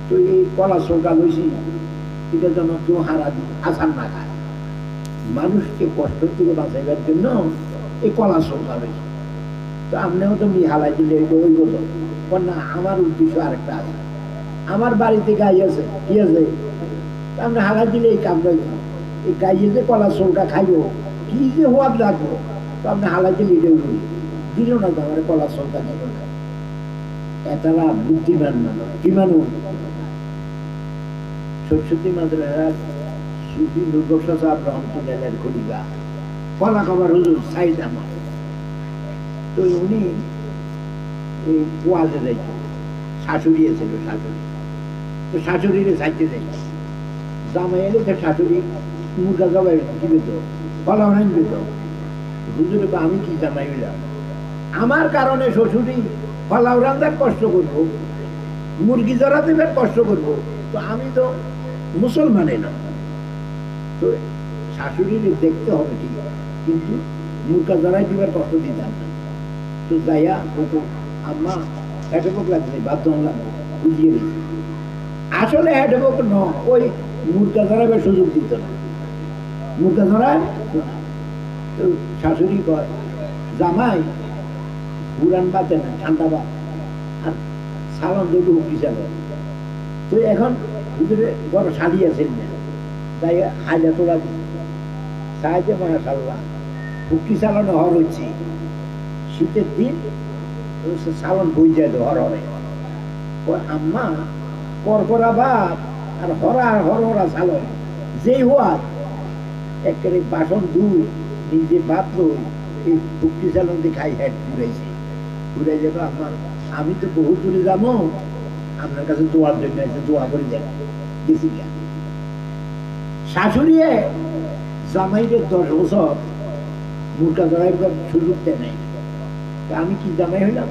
তো এই কলা চৌকা লইছি এটা যেন কেউ হারা দিয়ে আসার না খায়, মানুষকে কষ্ট থেকে বাঁচাইবার জন্য এই কলা চৌকা লইছি। তো আপনিও তো মি হালাই দিলে ওই বলো না, আমার উদ্দেশ্য আরেকটা আছে, আমার বাড়িতে গাই আছে কি আছে, আপনি হালাই দিলে এই কাম রইল, এই গাইয়ে যে কলা চৌকা খাইও কি যে হওয়ার লাগবো, তো আপনি হালাই দিলে এটাই বলি দিল না তো আমার কলা চৌকা দিল না। এটারা বুদ্ধিমান মানুষ, কি মানুষ সরস্বতী মাদ্রাসার সুফি নুরবক্স সাহেব রহমতুল্লাহের খলিফা কলা খাবার হুজুর সাইদ আমার, তো উনি এই ওয়াজে যাইত, শাশুড়ি ছিল শাশুড়ি, তো শাশুড়িরে যাইতে যাই জামাই এলে তো শাশুড়ি মুরগা জবাই দিবে তো কলা ভাঙবে তো, হুজুরে আমি কি জামাই হইলাম, আমার কারণে শ্বশুরি ফলাও রান্দার কষ্ট করবো, মুরগি জড়া দেবার কষ্ট করবো, তো আমি তো মুসলমানই না, তো শাশুড়ির দেখতে হবে ঠিক, কিন্তু মুরগা জড়াই দিবার কষ্ট দিতাম না। তো যাইয়া হতো আম্মা হেঁটেবক লাগছে বাধ্য লাগবে বুঝিয়ে দিচ্ছি, আসলে হেঁটেবক ন ওই মুরগা জড়াইবার সুযোগ দিত না, মুরগা জড়ায় তো শাশুড়ি কয় জামাই পুরান বাদে না ঠান্ডা বাদ আর সালন দুটো হুকি চালন তো এখন ভিতরে বড় শাড়ি আছেন না তাই হাজা তোলা দিচ্ছে সাহায্যে মাশাআল্লাহ হুকি চালানো হর হচ্ছে শীতের দিন সালন বই যায় তো হর হরে আম্মা করকরা ভাত আর হরা সালন যেই হওয়া একেবারে বাসন দুই নিজে ভাত লই এই হুকি চালন দিয়ে খাই হ্যাট ঘুরাই যাবো আমার আমি তো বহু দূরে যাবো আপনার কাছে দোয়ার জন্য এসে দোয়া করে দেন গেছি গিয়া শাশুড়ি জামাইদের 10 বছর মুরগা জড়াইবার সুযোগ দেয় নাই আমি কি জামাই হইলাম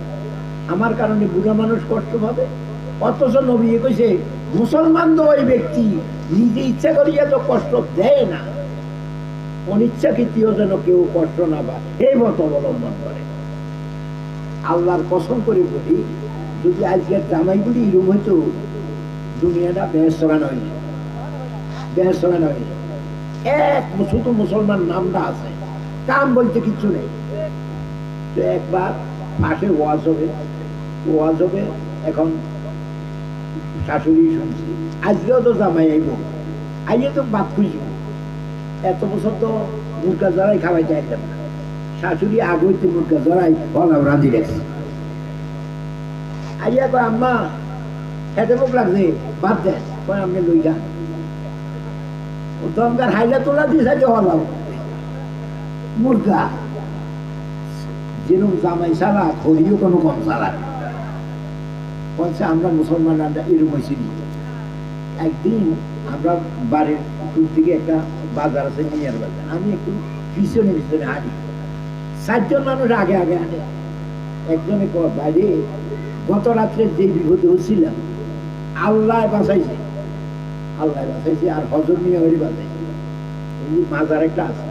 আমার কারণে বুড়া মানুষ কষ্ট পাবে অথচ নবী কইছে মুসলমান তো ওই ব্যক্তি নিজে ইচ্ছা করিয়া তো কষ্ট দেয় না অনিচ্ছাকৃতও যেন কেউ কষ্ট না পায় এই মত অবলম্বন করে আল্লাহর কসম করে বলি যদি আজকের জামাইগুলি এরকম হইতো দুনিয়াটা বেহেশতরা নয় এক শুধু মুসলমান নামটা আছে কাম বলতে কিছু নেই তো একবার পাশে ওয়াজ হবে এখন শাশুড়ি শুনছি আজকেও তো জামাই আইব আইয়ে তো বাদ খুঁজব এত বছর তো মুরগা জড়াই খাওয়াই যাইতাম না শাশুড়ি আগইতে মুরগা জড়াই ফলাও রাঁধি রেখে আইয়া কয় আম্মা খেতে মুখ লাগছে বাদ দেন কয় আপনি লই যান দমকার হাইলা তোলা দিয়ে থাকে হলাম মুরগা যেরকম জামাই সালা খড়িও কোনো কম সালা বলছে আমরা মুসলমান এরকম হয়েছি একদিন আমরা বাড়ির দিকে একটা বাজার আছে নিয়ার বাজার আমি একটু পিছনে হাঁটি 4 জন মানুষ আগে হাঁটে একজনে বাইরে গত রাত্রে যে বিপদে হচ্ছিলাম আল্লাহ বাঁচাইছে আর হজর নিয়ে হরি বাঁচাইছে মাজার একটা আছে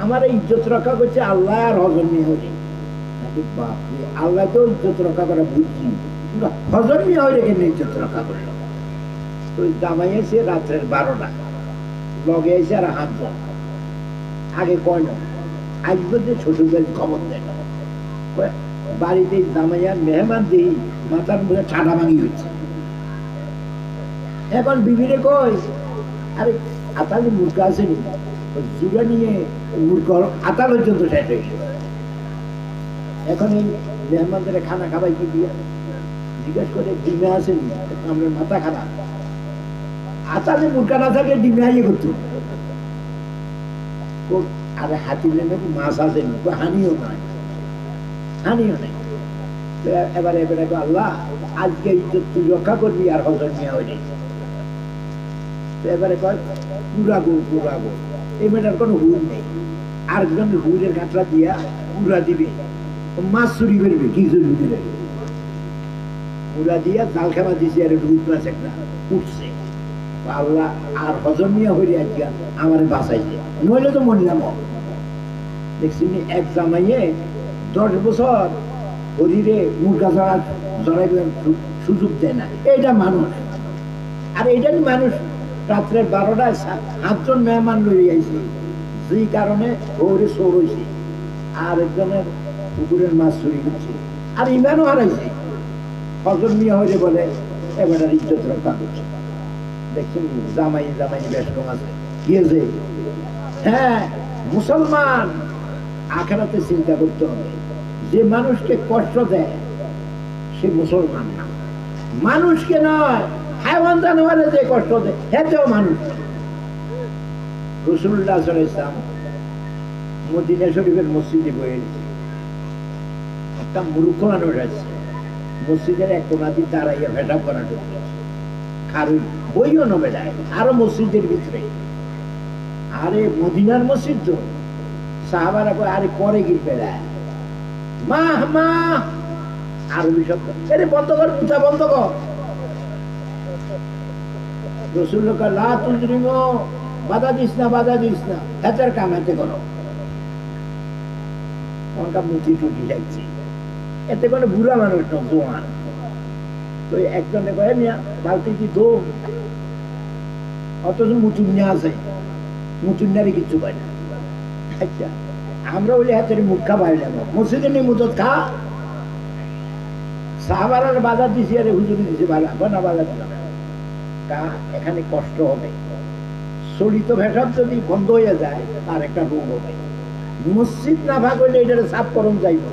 আমার ইজ্জত রক্ষা করছে আল্লাহ আর হজর নিয়ে হরি বাপরে আল্লাহ তো ইজ্জত রক্ষা করা বুঝছি হজর নিয়ে হরি কেন ইজ্জত রক্ষা করলো তো জামাই এসে রাত্রের 12টা লগে এসে আর 8 জন আগে কয় না আজ পর্যন্ত ছোটদের খবর দেয় না বাড়িতে জামাইয়া মেহমান দিই মাথার মধ্যে ঠাডা ভাঙি হচ্ছে এখন বিবিরে কই আরে আতালে মুরগা আছে নি জুড়া নিয়ে মুরগা আতা পর্যন্ত শেষ হয়ে গেছে এখন এই মেহমানদের খানা খাবাই কি দিয়া জিজ্ঞেস করে ডিমে আছে নি আমরা মাথা খারাপ আতালে মুরগা না থাকে ডিমে আইয়ে করতো আরে হাতি নেমে মাছ আছে নি হানিও নাই এবারে আল্লাহ আজকে ইজ্জত তুই রক্ষা করবি আর হজর নিয়ে হয়নি এবারে কয় পুরা গো এই মেয়েটার কোনো হুর নেই আরেকজন হুরের কাঁকড়া দিয়া পুরা দিবে মাছ চুরি করবে কি চুরি দিবে পুরা দিয়া জাল খাবার দিছে আর রুদ মাছ একটা উঠছে আল্লাহ আর হজর নিয়ে হইলে আজকে আমার বাঁচাইছে নইলে তো মরলাম দেখছি এক জামাইয়ে 10 বছর শরীরে মুরগা জড়াইবার সুযোগ দেয় না এইটা মানুষ আর এইটাই মানুষ রাত্রে 12টায় 7 জন মেহমান লই আইছে যেই কারণে ভোরে চোর হয়েছে আর একজনের পুকুরের মাছ চুরি করছে আর ইমানও হারাইছে হজর নিয়ে হইলে বলে এবার ইজ্জত রক্ষা করছে দেখছেন জামাই বেশ কম আছে গিয়েছে হ্যাঁ মুসলমান আখেরাতে চিন্তা করতে হবে যে মানুষকে কষ্ট দেয় সে মুসলমান না মানুষকে নয় হায়ওয়ান জানোয়ারে যে কষ্ট দেয় হেতেও মানুষ রাসূলুল্লাহ সাল্লাল্লাহু আলাইহি ওয়াসাল্লাম মদিনা শরীফের মসজিদে বসে একটা মূর্খ মানুষ আছে মসজিদের এক কোনাতে দাঁড়াইয়া ভেটা করা ঢুকছে খারুই বইও না বেড়ায় আরো মসজিদের ভিতরে আরে মদিনার মসজিদ তো সাহাবারা কয় আরে পরে কি বেড়ায় মা আরবি শব্দ আরে বন্ধ কর মুথা বন্ধ কর রাসূলুল্লাহ লা তুজরিমু বাধা দিস না হাতের কাম হাতে করো ওটা মুঠি টুটি লাগছে এতে কোনো বুড়া মানুষ না জোয়ান তো একজনে কয়ে মিয়া বালতি কি দো অথচ মুচুন্যা আছে মুচুন্যারে কিচ্ছু পায় না আচ্ছা আমরা বলি হাতের মুখা বাইরে মসজিদে নেই মুদত খা সাহাবার বাজার দিছি আরে হুজুরি দিছি না বাজার দিলাম কা এখানে কষ্ট হবে চলিত ভেসাব যদি বন্ধ হয়ে যায় তার একটা রোগ হবে মসজিদ না ভাগ হইলে এটার সাফ করণ যাইব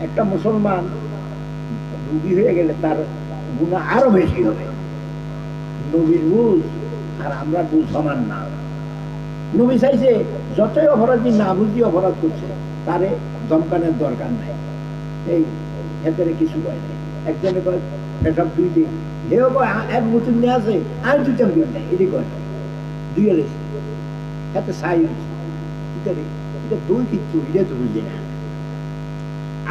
একটা মুসলমান রুগী হয়ে গেলে তার গুণা আরো বেশি হবে নবীর বুঝ আর আমরা বুঝ সমান না নবী চাইছে যতই অপরাধী না বুঝি অপরাধ করছে তারে দমকানের দরকার নাই এই ভেতরে কিছু হয় নাই একজনে কয় পেশাব দুই দিন হেও কয় এক বোতল নিয়ে আছে আর দুইটা দিন নাই এটি কয় দুইয়ে রেছে এতে সাই এটা দুই কিচ্ছু এটা তো বুঝি না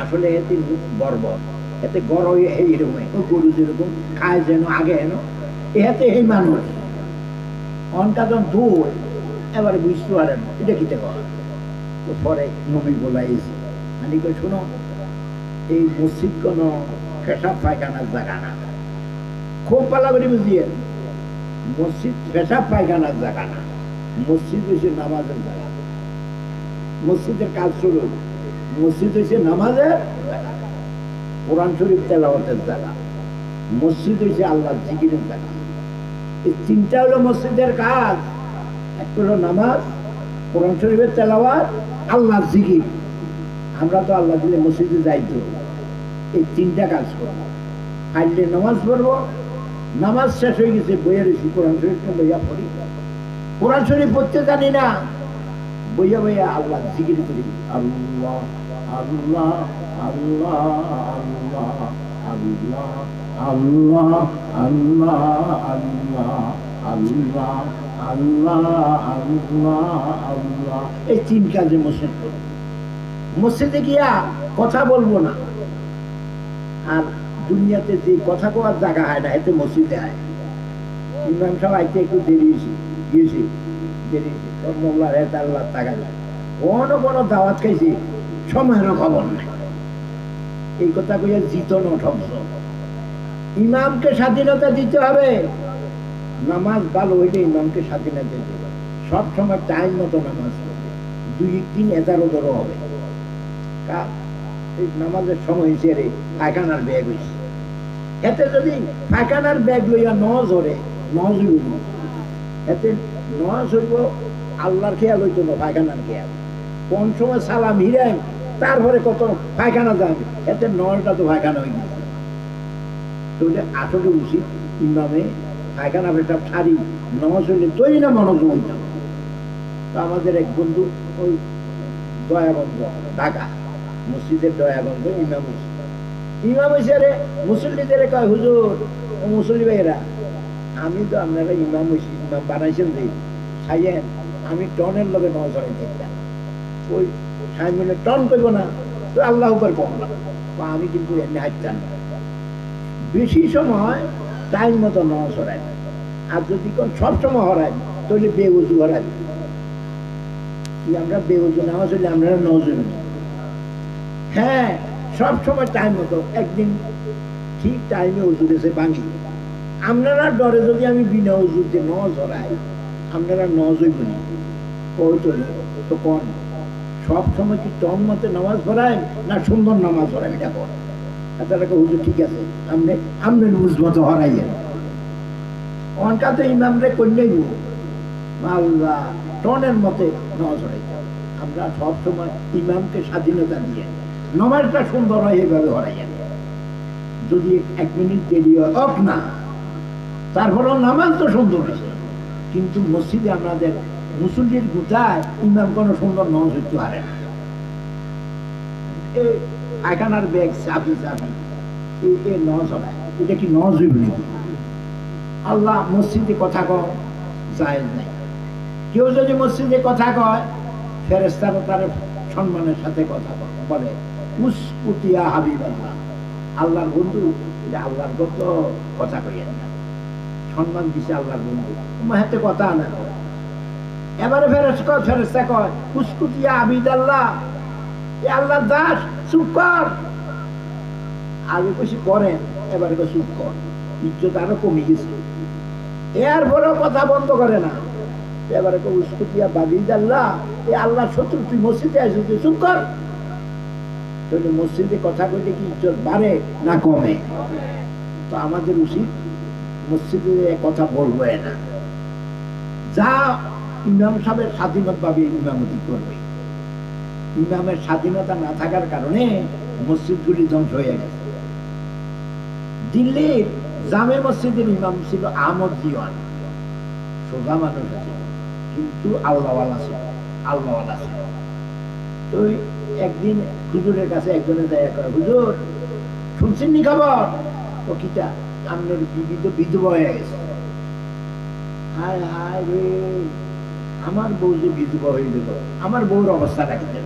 আসলে এতে বর্বর এতে গরম এইরকম গরু যেরকম খায় যেন আগে হেন এতে এই মানুষ অনকাজন ধুই এবারে বুঝতে পারেন এটা কিতে করা তো পরে নবী বলাইছি মানে কই শোনো এই মসজিদ কোনো পেশাব পায়খানার জায়গা না খুব পালা করে বুঝিয়ে মসজিদ পেশাব পায়খানার জায়গা না মসজিদ হয়েছে নামাজের জায়গা মসজিদের কাজ শুরু মসজিদ হয়েছে নামাজের জায়গা কোরআন শরীফ তেলাওয়াতের জায়গা মসজিদ হয়েছে আল্লাহ জিকিরের জায়গা এই তিনটা হলো মসজিদের কাজ একটা হলো নামাজ কোরআন শরীফের তেলাওয়াত আল্লাহ জিকির আমরা তো আল্লাহ দিলে মসজিদে যাইতো এই তিনটা কাজ করবো আইলে নামাজ পড়বো নামাজ শেষ হয়ে গেছে বইয়া রয়েছি কোরআন শরীফটা বইয়া পড়ি কোরআন শরীফ পড়তে জানি না বইয়া বইয়া আল্লাহ জিকির করি আল্লাহ আল্লাহ আল্লাহ আল্লাহ আল্লাহ আল্লাহ আল্লাহ আল্লাহ আল্লাহ আল্লাহ আল্লাহ এই তিন কাজে মসজিদ করব মসজিদে গিয়া কথা বলবো না আর দুনিয়াতে যে কথা কোয়ার জায়গা হয় না এতে মসজিদে হয় ইমাম সাহেব আইতে একটু দেরি গিয়েছি দেরি মোল্লার হেত আল্লাহ টাকা যায় কোনো কোনো দাওয়াত খাইছি সময়েরও খবর নাই এই কথা কইয়া জিত ঠকছ ইমামকে স্বাধীনতা দিতে হবে নামাজ ভালো হইলে ইমামকে স্বাধীনতা দিতে হবে সব সময় টাইম মতো নামাজ পড়বে 2-3 ধরো হবে এই নামাজের সময় হিসেবে পায়খানার ব্যাগ হয়েছে এতে যদি পায়খানার ব্যাগ লইয়া নজরে নজরুল এতে নজরব আল্লাহর খেয়াল হইতো না পায়খানার খেয়াল কোন সময় সালাম হিরাই তারপরে কত পায়খানা যাবে এতে নটা তো পায়খানা হয়ে গেছে তো আসলে উচিত ইমামে পায়খানা পেশাব ছাড়ি নামাজ হইলে তৈরি না মনোযোগ তো আমাদের এক বন্ধু ওই দয়াগঞ্জ ঢাকা মসজিদের দয়াগঞ্জ ইমাম হয়েছে রে মুসল্লিদের কয় হুজুর ও মুসল্লি ভাইয়েরা আমি তো আপনারা ইমাম হয়েছি ইমাম বানাইছেন যে সাইয়েন আমি টনের লগে নজরে দেখতাম ওই সাইমনে টন করব না তো আল্লাহ উপর কম না আমি কিন্তু এমনি হাঁটতাম না বেশি সময় টাইম মতো নজ হরাই আর যদি কোন সব সময় হরাই তাহলে বেউজু হরাই আমরা বেউজু নামাজ হইলে আমরা নজর হ্যাঁ সব সময় টাইম মতো একদিন ঠিক টাইমে উজু এসে ভাঙি আপনারা ডরে যদি আমি বিনা উজুতে নজ হরাই আপনারা নজই বলি কই তো কোন সব সময় কি টন মতে নামাজ পড়ায় না সুন্দর নামাজ পড়ায় এটা কর তারা হুজুর ঠিক আছে আপনি বুঝ মতো হরাইয়েন অনকা তো ইমামরে কন্যাই আল্লাহ টনের মতে নামাজ হরাইতে আমরা সব সময় ইমামকে স্বাধীনতা দিয়ে নামাজটা সুন্দর হয় এইভাবে হরাইয়েন যদি 1 মিনিট দেরি হোক না তারপরেও নামাজ তো সুন্দর হয়েছে কিন্তু মসজিদে আমাদের মুসল্লির গোটায় ইমাম কোনো সুন্দর নামাজ হইতে পারে না এই পায়খানার ব্যাগ চাবি এই নজ হয় এটা কি নজ হইব নাকি আল্লাহ মসজিদে কথা কয় জায়েজ নাই কেউ যদি মসজিদে কথা কয় ফেরেশতারা তার সম্মানের সাথে কথা বলে উসকুতিয়া হাবিবাল্লাহ আল্লাহর বন্ধু এটা আল্লাহর তো কথা কইয়েন না সম্মান দিছে আল্লাহর বন্ধু তোমার হাতে কথা না এবারে ফেরেশতা কয় উসকুতিয়া আবিদাল্লাহ এ আল্লাহর দাস চুপ কর আগে কিছু করেন এবারে চুপ কর ইজ্জত আরো কমে গেছে এরপরেও কথা বন্ধ করে না এবারে উস্কুটিয়া বাগিয়ে আল্লাহ, এই আল্লাহ শত্রু, তুই মসজিদে আসিস, তুই চুপ কর। মসজিদে কথা কইলে কি ইজ্জত বাড়ে না কমে? তো আমাদের উচিত মসজিদে কথা বলবো না, যা ইমাম সাহেবের স্বাধীনতা ভাবে ইমামতি করবে। ইমামের স্বাধীনতা না থাকার কারণে মসজিদগুলি ধ্বংস হয়ে গেছে। দিল্লির জামে মসজিদের ইমাম ছিল আহমদ দিওয়ান, সোজা মানুষ আছে, কিন্তু আল্লাহওয়ালা ছিল, আল্লাহওয়ালা ছিল। তো একদিন হুজুরের কাছে একজনে দেখা করে, হুজুর শুনছেন নি খবর? ও কিটা? আপনার বিবি তো বিধবা হয়ে গেছে। হায় হায় রে, আমার বউ যে বিধবা হয়ে গেল, আমার বউর অবস্থা রাখতে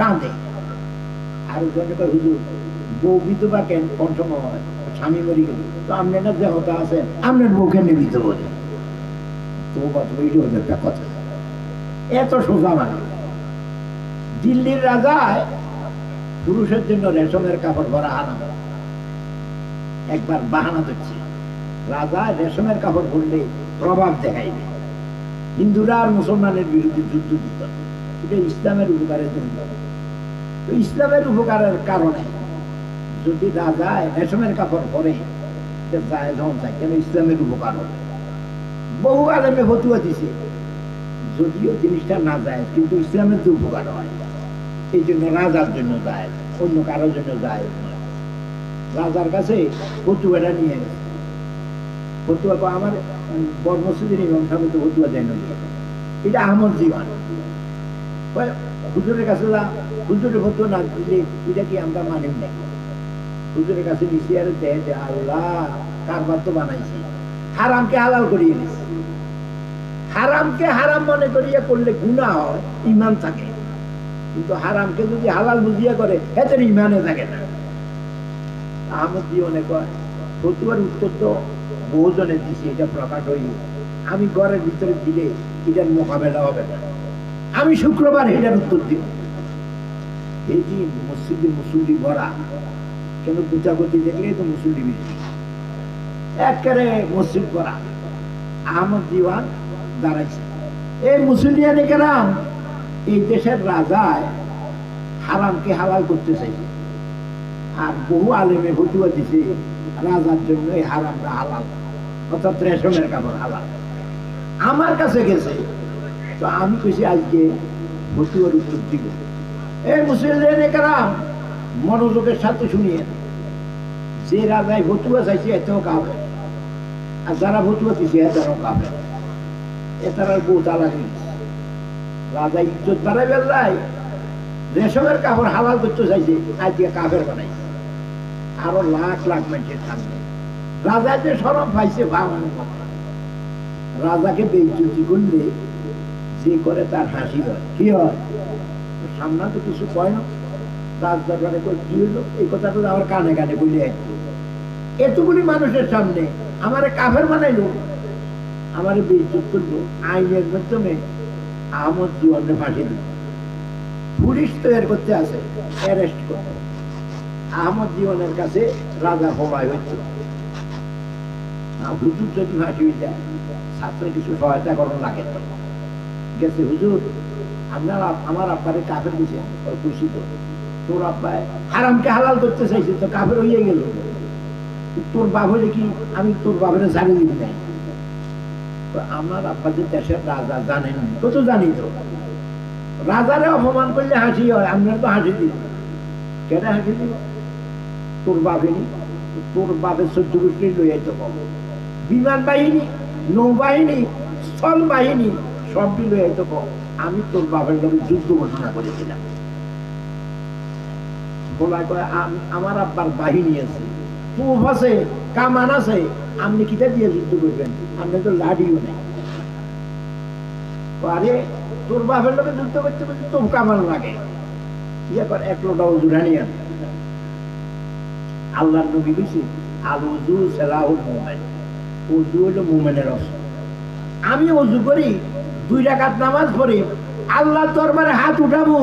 কাঁদে। আর ওখানে কয়, হুজুর বউ বিধবা কেন, কোন সময় স্বামী মরি গেল, তো আপনার না দেহতা আছে, আপনার বউ কেন বিধবা হয়ে? তো একটা কথা, এত সোজা মানে। দিল্লির রাজায় পুরুষের জন্য রেশমের কাপড় পরা হারাম। একবার বাহানা দিচ্ছে, রাজা রেশমের কাপড় পরলে প্রভাব দেখাইবে, হিন্দুরা আর মুসলমানের বিরুদ্ধে যুদ্ধ দিত। এটা ইসলামের উপকারের জন্য। তো ইসলামের উপকারের কারণে যদি রাজা রেশমের কাপড় পরে, কেন ইসলামের উপকার হবে। বহু আলেমে ফতুয়া দিছে, যদিও জিনিসটা না যায়, কিন্তু ইসলামের তো উপকার হয়, এই জন্য রাজার জন্য যায়, অন্য কারোর জন্য যায়। রাজার কাছে ফতুয়াটা নিয়ে গেছে। ফতুয়া আমার বড় মসজিদের ইমাম সাহেব তো ফতুয়া দেয় না, এটা আহমদ দিওয়ান। হুজুরের কাছে যা, হুজুরের ফতুয়া না দিলে এটা কি আমরা মানি না। হুজুরের কাছে নিচে আর দেয় যে আল্লাহ কারবার তো বানাইছি, হারামকে হালাল করিয়ে দিচ্ছে। হারামকে হারাম মনে করিয়া করলে গুনাহ হয়, ইমান থাকে, কিন্তু হারামকে যদি হালাল বুঝিয়া করে এদের ইমানে থাকে না। আহমদ দিওয়ানে কয়, ফতুয়ার উত্তর তো বহুজনে দিছি, এটা প্রকাশ হইল, আমি ঘরের ভিতরে দিলে এটার মোকাবেলা হবে না, আমি শুক্রবার এটার উত্তর দিব। এই যে মসজিদে মুসল্লি ভরা, কেন গুচাগুচি দেখলে তো মুসল্লি বেশি, একেবারে মসজিদ ভরা। আহমদ দিওয়ান দাঁড়াইছে, এই মুসলিয়ানে কেরাম, এই দেশের রাজায় হারামকে হালাল করতে চাইছে, আর বহু আলেমে ফতুয়া দিছে রাজার জন্য এই হারামটা হালাল, অর্থাৎ রেশমের কাপড় হালাল। আমার কাছে গেছে, তো আমি কইছি আজকে ফতুয়ার উত্তর দিব। এই মুসলিয়ানে কেরাম মনোযোগের সাথে শুনিয়ে, যে রাজায় ফতুয়া চাইছে এতেও কাফের, আর যারা ফতুয়া দিছে এটারও কাফের। এটার বউ তালা দিয়েছে, রাজা ইজ্জত বাড়াই বেল্লাই রেশমের কাপড় হালাল করতে চাইছে, আজকে কাফের বানাইছে। আরো লাখ লাখ মানুষের সামনে রাজা যে সরব পাইছে, ভাঙানো রাজাকে বেইজ্জতি করলে যে করে তার হাসি হয়, কি হয়? সামনে তো কিছু কয় না, রাজ দরবারে কি হলো, এই কথাটা আমার কানে কানে বলে এতগুলি মানুষের সামনে আমারে কাফের বানাইলো, আমারে বেইজ্জত করলো। আইনের মাধ্যমে আহমদ দিওয়ানকে ফাঁসি দিল। পুলিশ তৈরি করতে আসে, অ্যারেস্ট করতে। আহমদ দিওয়ানের কাছে রাজা হবাই হচ্ছে, হুজুর যদি ফাঁসি হয়ে যায়, ছাত্রে কিছু সহায়তা করার লাগে গেছে। হুজুর আপনার আমার আব্বারে কাফের দিছে, খুশি তো, তোর আব্বায় হারামকে হালাল করতে চাইছে, তো কাফের হয়ে গেল, তোর বাপ হলে কি আমি তোর বাপের ছাড়িয়ে দিবি নাই? আমার আব্বা যে দেশের রাজা, জানেন কত জানি তো, রাজারে অপমান করলে হাসি হয়, আমরা তো হাসি দিব। কেন হাসি দিব? তোর বাপেনি, তোর বাপের 14 গোষ্ঠী লইয়াই তো কম, বিমান বাহিনী, নৌবাহিনী, স্থল বাহিনী সবটি লইয়াই তো কম। আমি তোর বাপের লোকের যুদ্ধ ঘোষণা করেছিলাম। বলায় করে আমার আব্বার বাহিনী আছে, তোপ আছে, কামান আছে, আপনি কিটা দিয়ে যুদ্ধ করবেন? আপনি তো লাঠিও নেই। আরে তোর বাপের লোকে যুদ্ধ করতে বলছে, তোর কামান লাগে, ইয়ে কর, এক লোটা উজুরা নিয়ে আন। আল্লাহর নবী কইছে, আল উযু সালাহুল মুমিন, উযু হলো মুমিনের অস্ত্র। আমি উযু করি, 2 রাকাত নামাজ পড়ি, আল্লাহর দরবারে হাত উঠাবো,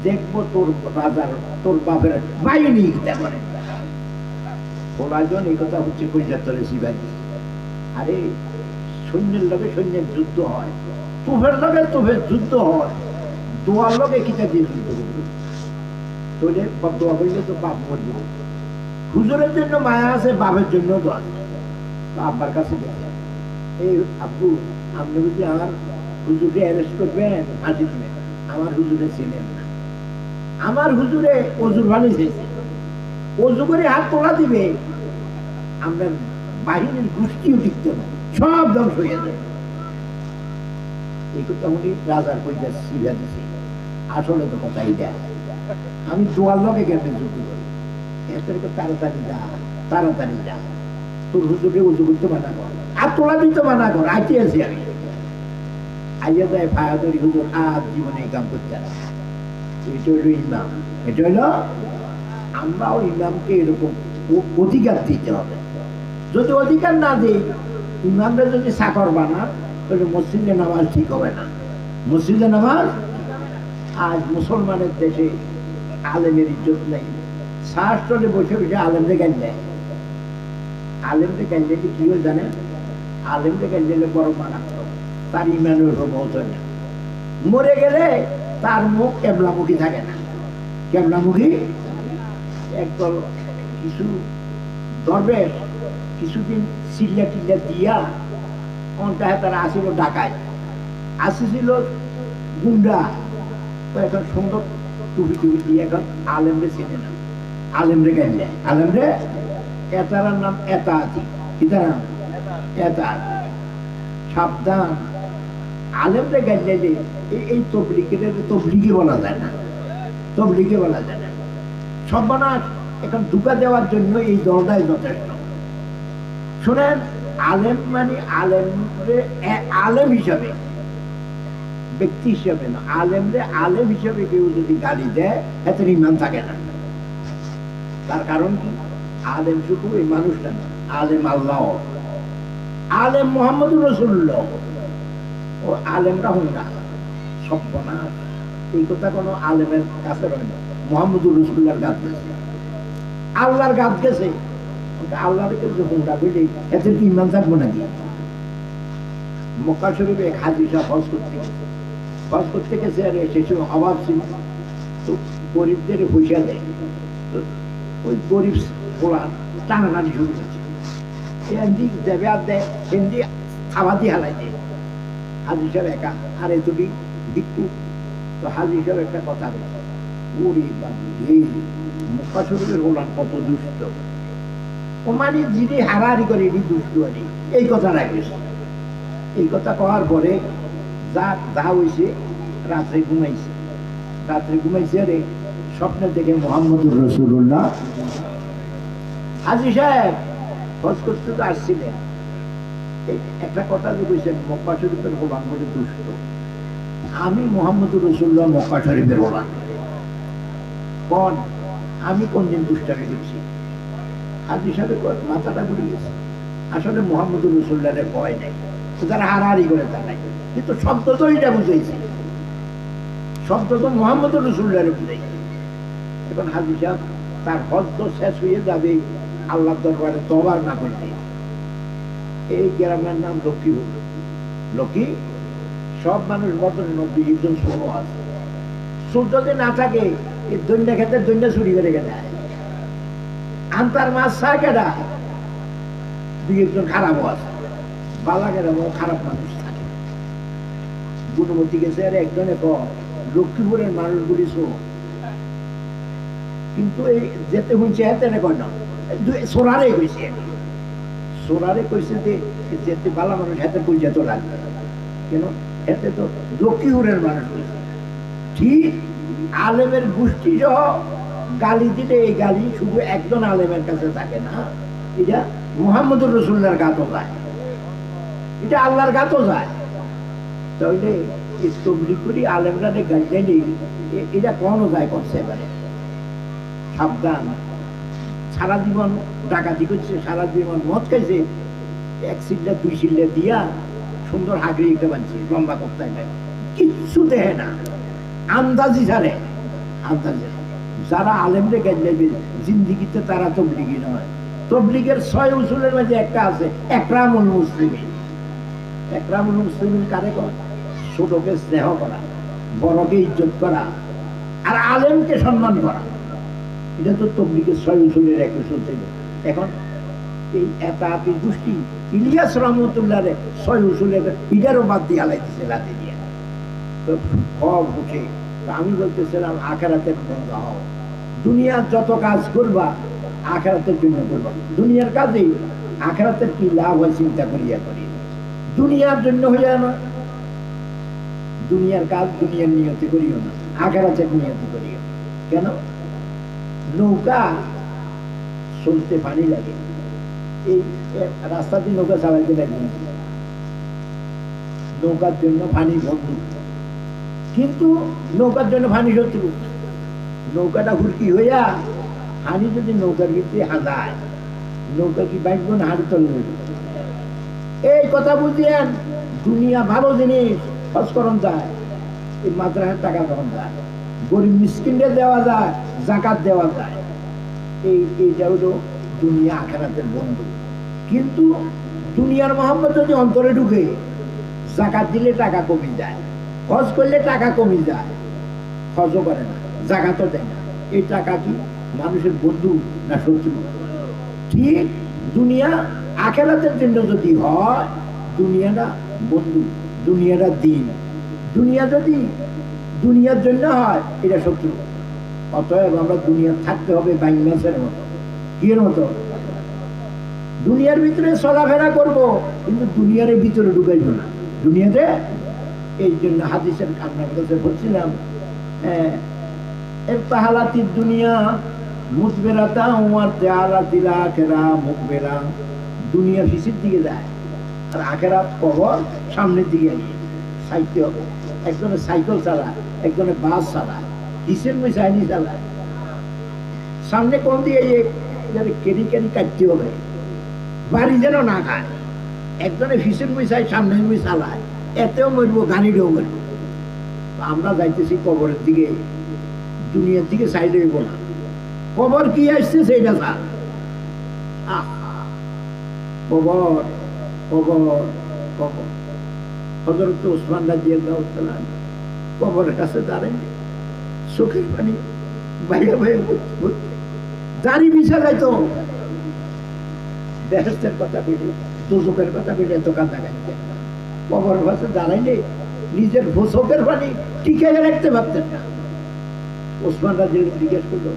দেখবো তোর রাজার, তোর বাপের বাহিনী কিটা করে। এই কথা হচ্ছে কৈজাতরে শিবাজি। আরে সৈন্যের লগে সৈন্যের যুদ্ধ হয়, তুফের লগে তুফের যুদ্ধ হয়, দোয়ার লগে কিতা দিয়ে যুদ্ধ করবে? তোলে দোয়া করলে তো বাপ মরবে। হুজুরের জন্য মায়া আছে, বাপের জন্য তো আছে। আব্বার কাছে গেছে, এই আব্বু আপনি যদি আমার হুজুরে অ্যারেস্ট করবেন, হাজি দিবেন, আমার হুজুরে ছিলেন না, আমার হুজুরে অজুর ভালো চেয়েছে, অজু করে হাত তোলা দিবে, আমরা বাহিনীর গোষ্ঠীও টিকতে না, সব ধ্বংস হয়ে যাবে। এই কথা উনি রাজার পয়সা শিখা দিছে। আসলে তো কথা এইটা, আমি দোয়ার লগে কেমন যুদ্ধ করি, এদেরকে তাড়াতাড়ি যা, তাড়াতাড়ি যা, তোর হুজুরে উজু করতে মানা কর, আর তোলা দিতে মানা কর, আইতে আছি আমি। আইয়া যায় ফায়াদরি হুজুর আর জীবনে এই কাম করতে না। এটা হইল ইমাম, এটা হইল আমরাও ইমামকে এরকম অধিকার দিতে হবে। যদি অধিকার না দিই, ইমামরা যদি চাকর বানান, তাহলে মসজিদে নামাজ ঠিক হবে না। মসজিদে নামাজ, আজ মুসলমানের দেশে আলেমের ইজ্জত নেই। শাস্ত্রে বসে বসে আলেমরে জ্ঞান দেয়। আলেমরে জ্ঞান দিলে কি হয়ে জানে? আলেমরে জ্ঞান দিলে বড় মারাত্মক, তার ইমানের উপর মত হয় না। মরে গেলে তার মুখ কেবলামুখী থাকে না। কেবলামুখী একদল কিছু দরবেশ কিছুদিন চিল্লা টিল্লা দিয়া অন্টায় তারা আসিল ঢাকায়, আসিছিল গুন্ডা, তো এখন সুন্দর টুপি টুপি দিয়ে এখন আলেমরে চেনে না, আলেমরে জ্ঞান দেয়। আলেমরে এটার নাম এতা আছি, কিতার নাম এতা। সাবধান, আলেমরে জ্ঞান দিলে এই তবলিগে বলা যায় না, তবলিগে বলা যায় না। সর্বনাশ, এখন ঢুকা দেওয়ার জন্য এই দলটাই যথেষ্ট। শোনেন, আলেম মানে আলেম হিসাবে, ব্যক্তি হিসাবে না, আলেমরে আলেম হিসাবে কেউ যদি গালি দেয়, এত ইমান থাকে না। তার কারণ কি? আলেম শুধু এই মানুষটা না, আলেম আল্লাহ, আলেম মুহাম্মদুর রাসূলুল্লাহ, ও আলেমরা হন না সর্বনাশ। এই কথা কোনো আলেমের কাছে রয় না। মুহাম্মদুর রাসূলুল্লাহর গাছ গেছে, আল্লাহর গাছ গেছে, আল্লাহর কাছে হুন্ডা বুঝলি, এতে কি ইমান থাকবো নাকি? মক্কা শরীফে এক হাজী সাহেব হজ করতে গেছে, হজ করতে গেছে, আর সে সময় অভাব ছিল, তো গরিবদের পয়সা দেয়, তো ওই গরিব পোলা টানাটানি শুরু করছে, হিন্দি দেবে আর দেয়, হিন্দি খাওয়া দিয়ে হালাই দেয়। হাজী সাহেব একা, আর এতটি ভিক্ষু, তো হাজী সাহেব একটা কথা বলছে, ওরে বাবু, মক্কা শরীফের গোলাম কত দুষ্ট, ও মানে যিনি হারাহারি করে এটি দুষ্ট আনি, এই কথা রাখিস। এই কথা কওয়ার পরে যা হয়েছে, রাত্রে ঘুমাইছে, রাত্রে ঘুমাইছে, রে স্বপ্নে দেখে মুহাম্মদুর রাসূলুল্লাহ। হাজী সাহেব হজ করতে তো আসছিলেন, একটা কথা যে কইছেন, মক্কা শরীফের গোলাম বলে দুষ্ট, আমি মুহাম্মদুর রাসূলুল্লাহ মক্কা শরীফের গোলাম, কোন আমি কোন দিন দুষ্টামি করছি? হাজী সাহেবের মাথাটা ঘুরে গেছে। আসলে মুহাম্মদুর রাসূলুল্লাহর ভয় নাই, তারা হারাহারি করে তা নাই, কিন্তু শব্দ তো এটা বুঝাইছে, শব্দ তো মুহাম্মদুর রাসূলুল্লাহরে বুঝাইছে। এখন হাজী সাহেব তার হজ তো শেষ হয়ে যাবে, আল্লাহর দরবারে তওবা না করতে, এই গ্রামের নাম লক্ষ্মীপুর। লক্ষ্মী, সব মানুষ বদলে 90 জন ষোলো আছে, সূর্য যদি না থাকে, এই দৈন্য খেতে দৈন্য চুরি করে গেলে আন্তার মাছ চায় কেডা, 2 জন খারাপও আছে, বালা গেরামও খারাপ মানুষ থাকে। গুণবতী গেছে, আর একজনে লক্ষ্মীপুরের মানুষগুলি কিন্তু এই যেতে হয়েছে হাতে কয় না, সোনারে কইছে, সোনারে কইছে যে যেতে বালা মানুষ হাতে পয়সা তো লাগবে, কেন এতে তো লক্ষ্মীপুরের মানুষ কইছে। ঠিক আলেমের গোষ্ঠী সহ গালি দিলে, এই গালি শুধু একজন আলেমের কাছে থাকে না, এটা মুহাম্মদুর রাসূলুল্লাহর গাতও যায়, এটা আল্লাহর গাতও যায়। তাহলে তবলিগ করি আলেমরা গালি দেয়নি, এটা কোনো যায় করছে। এবারে সাবধান, সারা জীবন ডাকাতি করছে, সারা জীবন মদ খাইছে, 1 সিল্লা 2 সিল্লা দিয়া সুন্দর হাগড়ি একটা বানছে, লম্বা করতে নাই, কিচ্ছু দেয় না, আন্দাজি ছাড়ে, আন্দাজে। যারা আলেমরে জ্ঞান দেবে জিন্দিগিতে, তারা তবলিগি নয়। তবলিগের 6 উসুলের মাঝে একটা আছে, একরামুল মুসলিমিন, একরামুল মুসলিমিন কারে কয়? ছোটকে স্নেহ করা, বড়কে ইজ্জত করা, আর আলেমকে সম্মান করা। এটা তো তবলিগের 6 উসুলের এক উসুল ছিল। এখন এই এতাতি গোষ্ঠী ইলিয়াস রহমতুল্লাহরে 6 উসুলের ইটারও বাদ দিয়ে আলাইতেছে রাতে দিয়ে। তো সব উঠে আমি বলতেছিলাম আখেরাতের বন্ধ হও। দুনিয়ার যত কাজ করবা আখেরাতের জন্য করবা। দুনিয়ার কাজেই আখেরাতের কি লাভ হয় চিন্তা করিয়া করি। দুনিয়ার জন্য হইয়া না, দুনিয়ার কাজ দুনিয়ার নিয়তি করিও না, আখেরাতের নিয়তি করিও। কেন? নৌকা চলতে পানি লাগে, এই রাস্তা দিয়ে নৌকা চালাইতে লাগে, নৌকার জন্য পানি বন্ধু, কিন্তু নৌকার জন্য পানি শত্রু। নৌকাটা হুড়কি হইয়া হানি যদি নৌকার ভিতরে হাজায়, নৌকা কি বাইকব না হাড়ি তলে? এই কথা বুঝিয়েন। দুনিয়া ভালো জিনিস, খরচ করন যায়, এই মাদ্রাসার টাকা যখন যায়, গরিব মিসকিনদের দেওয়া যায়, জাকাত দেওয়া যায়, এইটা হলো দুনিয়া আখেরাতের বন্ধু। কিন্তু দুনিয়ার মহব্বত যদি অন্তরে ঢুকে, জাকাত দিলে টাকা কমে যায়, খরচ করলে টাকা কমে যায়, খরচও করে না, জাকাতও দেয় না। এই টাকা কি মানুষের বন্ধু না শত্রু? ঠিক দুনিয়া আখেরাতের জন্য যদি হয়, দুনিয়াটা বন্ধু, দুনিয়াটা দিন। দুনিয়া যদি দুনিয়ার জন্য হয়, এটা শত্রু। অতএব আমরা দুনিয়া থাকতে হবে বাইন মাছের মতো, কিয়ের মতো। দুনিয়ার ভিতরে চলাফেরা করব, কিন্তু দুনিয়ার ভিতরে ঢুকাইব না দুনিয়াতে। এই জন্য হাদিসের আপনার কাছে বলছিলাম, তাহালাতি দুনিয়া মুতবেরাতা ওয়ার তাহালাতিল আখিরা মুকবেরা। দুনিয়া পিছের দিকে যায় আর আখিরাত কবর সামনের দিকে চাইতে হবে। একজনে সাইকেল চালায়, একজনে বাস চালায়, কিসের মই চাইনি চালায়, সামনে কোন দিয়ে কেরি কেরি কাটতে হবে, বাড়ি যেন না খায়। একজনে ফিসের মই চাই, সামনে মই চালায়, এতেও মরবো, গাড়িটাও মরবো। আমরা যাইতেছি কবরের দিকে, দুনিয়ার দিকে চাই লইব না। কবর কি আসছে সেইটা চাল। কবর কবর কবর। হযরত ওসমান রাদিয়াল্লাহু তাআলা কবরের কাছে দাঁড়ায়, চোখের পানি বাইরে বাইরে দাড়ি বিছা যাইতো। বেহেশতের কথা বলি, দুজকের কথা বলি, এত কাঁদা গাইতে। কবরের কাছে দাঁড়াইলে নিজের চোখের পানি টিকে রাখতে পারতেন না। ওসমান রাদিয়াল্লাহু জিজ্ঞেস করলো,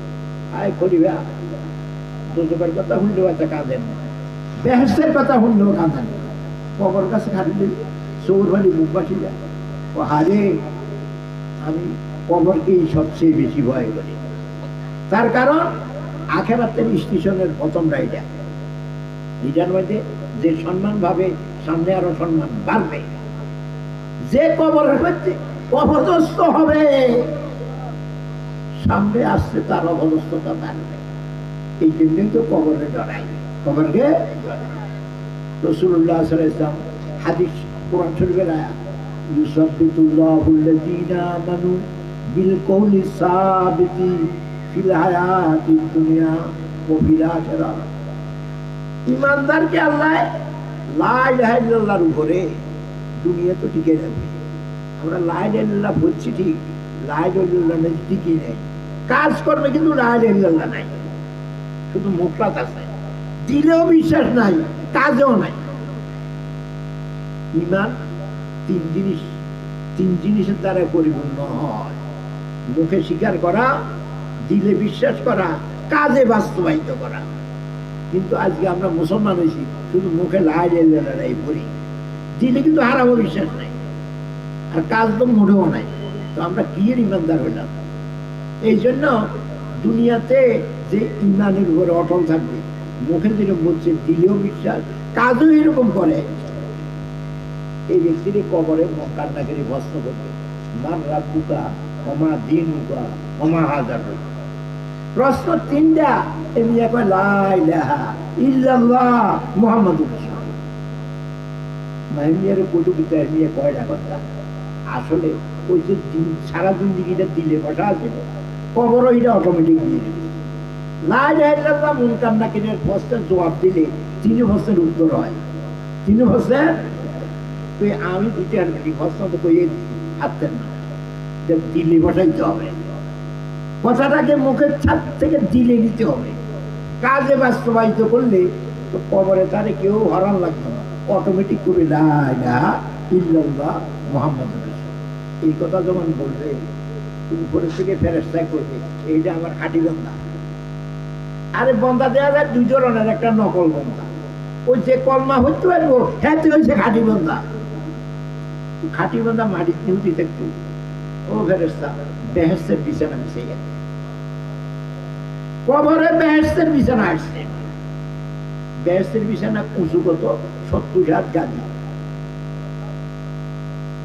আয় খলিফা, দুজকের কথা শুনলেও এত কাঁদেন না, বেহেশতের কথা শুনলেও কাঁদেন না, কবর কাছে খাটলে চোর পানি মুখ বাসি যায়। ও হারে, আমি কবরকেই সবচেয়ে বেশি ভয় করি। তার কারণ আখেরাতের স্টেশনের প্রথম রাইডা, এটার মধ্যে যে সম্মান ভাবে সামনে আরো সম্মান বাড়বে। যে কবরের মধ্যে অপদস্থ হবে, সামনে আসছে তার অপদস্থতা বাড়বে। এই জন্যই তো কবরে ডরাই, কবরকে। রাসূলুল্লাহ সাল্লাল্লাহু আলাইহি ওয়াসাল্লাম হাদিস, কোরআন শরীফের আয়াত, ইউসাব্বিতুল্লাহুল্লাযীনা আমানু বিল কওলি সাবিতি ফিল হায়াতিদ দুনিয়া ওয়া ফিল আখিরাহ। ঈমানদারকে আল্লাহ লা ইলাহা ইল্লাল্লাহর উপরে দুনিয়া তো টিকে যাবে। আমরা লা ইলাহা ইল্লাল্লাহ বলছি ঠিক, লা ইলাহা ইল্লাল্লাহ টিকে নেই, কাজ করবে কিন্তু লা ইলাহা ইল্লাল্লাহ নাই, শুধু মুখরাত আছে, দিলেও বিশ্বাস নাই, কাজেও নাই। ঈমান তিন জিনিসের দ্বারা পরিপূর্ণ হয়: মুখে স্বীকার করা, দিলে বিশ্বাস করা, কাজে বাস্তবায়িত করা। কিন্তু আজকে আমরা মুসলমান হয়েছি, শুধু মুখে লা ইলাহা ইল্লাল্লাহ পড়ি, দিলে কিন্তু হারামও বিশ্বাস নাই, আর কাজ তো মোটেও নাই। তো আমরা কি এর ঈমানদার হইলাম? এই জন্য দুনিয়াতে যে ঈমানের উপরে অটল থাকবে, মুখে যেরকম বলছে, দিলেও বিশ্বাস, কাজও এরকম করে, এই ব্যক্তির কবরে কান্না করে ভস্ম করবে। মান রাব্বুকা ওমা দীনুকা ওমা হাজারুকা। প্রশ্ন তিনটা, এমনি কয় লা ইলাহা ইল্লাল্লাহ মুহাম্মাদুর রাসূলুল্লাহ। মাইমিয়ারে কটুকিতে এমনি কয়টা কথা। আসলে ওই যে সারা জিন্দেগিটা দিলে বসা আছে, কবর ওইটা অটোমেটিক দিয়ে দেবে। লা ইলাহা ইল্লাল্লাহ মুনকার নাকিরের প্রশ্নের জবাব দিলে 3 প্রশ্নের উত্তর হয়। 3 প্রশ্নের তো আমি দিতে পারি খরচা তো কইয়ে দিচ্ছি হাতের না দিল্লি বসাইতে হবে কথাটাকে মুখের ছাদ থেকে দিলে নিতে হবে কাজে বাস্তবায়িত করলে তো কবরে তারে কেউ হরান লাগবে না অটোমেটিক করে লা ইলাহা ইল্লাল্লাহ মুহাম্মাদুর রাসূল এই কথা যখন বলবে উপরে থেকে ফেরেশতা করবে এইটা আমার খাঁটি বান্দা আরে বন্দা দেওয়া যায় দুই ধরনের একটা নকল বন্দা ওই যে কলমা হইতে পারবো হ্যাঁ তুই হচ্ছে খাঁটি বন্দা খাঁটি বন্দা মাটির নিউতি থাকতো ও ফেরেশতা বেহেশতের বিছানা মিশে গেছে কবরে বেহেশতের বিছানা আসছে বেহেশতের বিছানা উঁচু কত 70 হাত গাদি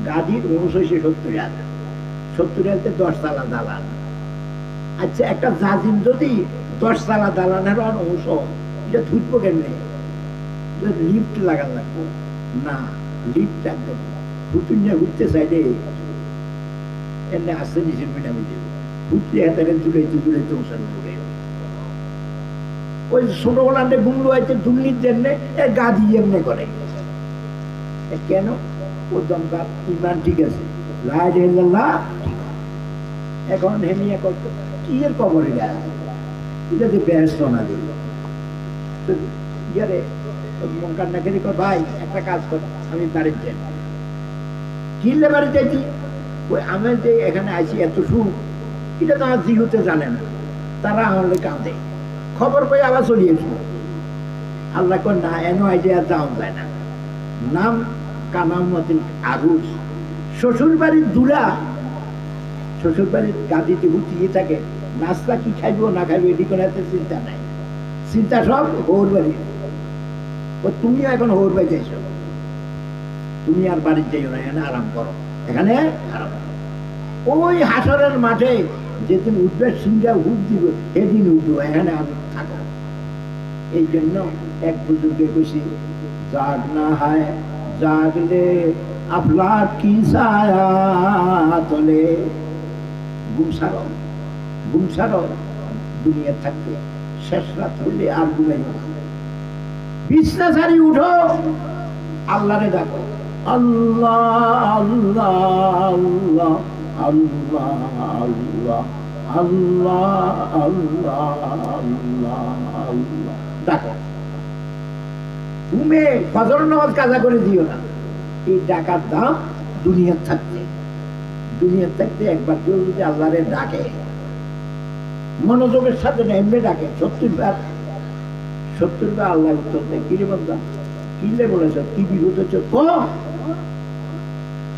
গাদির উঁচু হয়েছে 70 হাত 70 হাতে 10 তলা দালান আচ্ছা একটা জাজিম যদি 10 তলা দালানের অংশ এটা ধুতবো কেমনে লিফট লাগান লাগবে না লিফট একদম হুতুন ঘুরতে চাইলে এমনি আসতে নিচে মিটামি দেবে ঘুরতে হাতে জুড়াইতে ওষান করে ওই ছোট গোলান্ডে গুমলো আছে দুর্নীর জন্য গাদি এমনি করে কেন ও দমকার ইমান ঠিক আছে এখন হেমিয়া করতো কি এর কবরে গেছে এটা যে ব্যস্ত না দিল ইয়ারে মন কান্না খেলে ভাই একটা কাজ কর আমি বাড়ির যাই কিনলে বাড়ি যাইছি ওই আমি যে এখানে আইছি এত সুখ এটা তো আমার জিহুতে জানে না তারা আমাদের কাঁদে খবর পেয়ে আবার চলিয়েছিল আল্লাহ কর না এন আইডিয়া যাওয়া যায় না নাম কানামতিন আরুস শ্বশুর বাড়ির দুলা শ্বশুর বাড়ির গাদিতে হুতিয়ে থাকে নাস্তা কি খাইবো না খাইবো এটি কোনো এত চিন্তা নাই চিন্তা সব হোর বাড়ি ও তুমিও এখন হোর বাড়ি যাইছো তুমি আর বাড়ির যাইও না এখানে আরাম করো এখানে আরাম করো ওই হাসরের মাঠে যেদিন উঠবে সিংহা হুক দিব সেদিন উঠবো এখানে আমি থাকো এই জন্য এক বুজুর্গে কইছি জাগ না হায় জাগলে আফলাক কি ছায়া তলে গুমসারো দুনিয়া থাকবে শেষ রাত হইলে আর ঘুমাইব না বিছনা ছাড়ি উঠো আল্লাহরে ডাকো আল্লাহ আল্লাহ আল্লাহ আল্লাহ আল্লাহ আল্লাহ আল্লাহ আল্লাহ ডাকো ঘুমে ফজর নামাজ কাজা করে দিও না এই ডাকার দাম দুনিয়ার থাকতে একবার কেউ যদি আল্লাহরে ডাকে মনোযোগের সাথে এমনি ডাকে 70 বার আল্লাহ উত্তর দেয় কিরে বান্দা কিলে বলেছ কি বিপদ হচ্ছে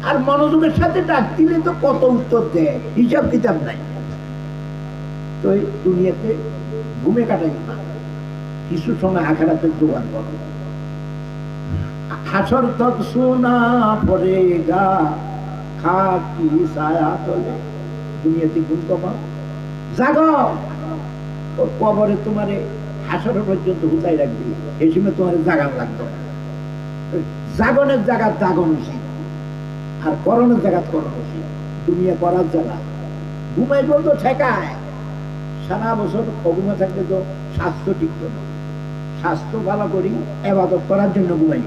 আর মনোযোগের সাথে ডাক দিলে তো কত উত্তর দেয় হিসাব কিতাব নাই তো এই দুনিয়াতে ঘুমে কাটাই না কিছু সময় আখেরাতের জোগাড় করো হাসর তক সোনা পড়েগা খাকি ছায়া তলে দুনিয়াতে ঘুম কমাও জাগো ওর কবরে তোমারে হাসর পর্যন্ত হুতাই রাখবি এই সময় তোমার জাগান লাগতো জাগনের জায়গা জাগন উচিত আর করণের জায়গা করণ উচিত দুনিয়া করার জায়গা ঘুমাই বলতো ঠেকায় সারা বছর অঘুমা থাকলে তো স্বাস্থ্য টিকত না স্বাস্থ্য ভালো করি এবাদত করার জন্য ঘুমাই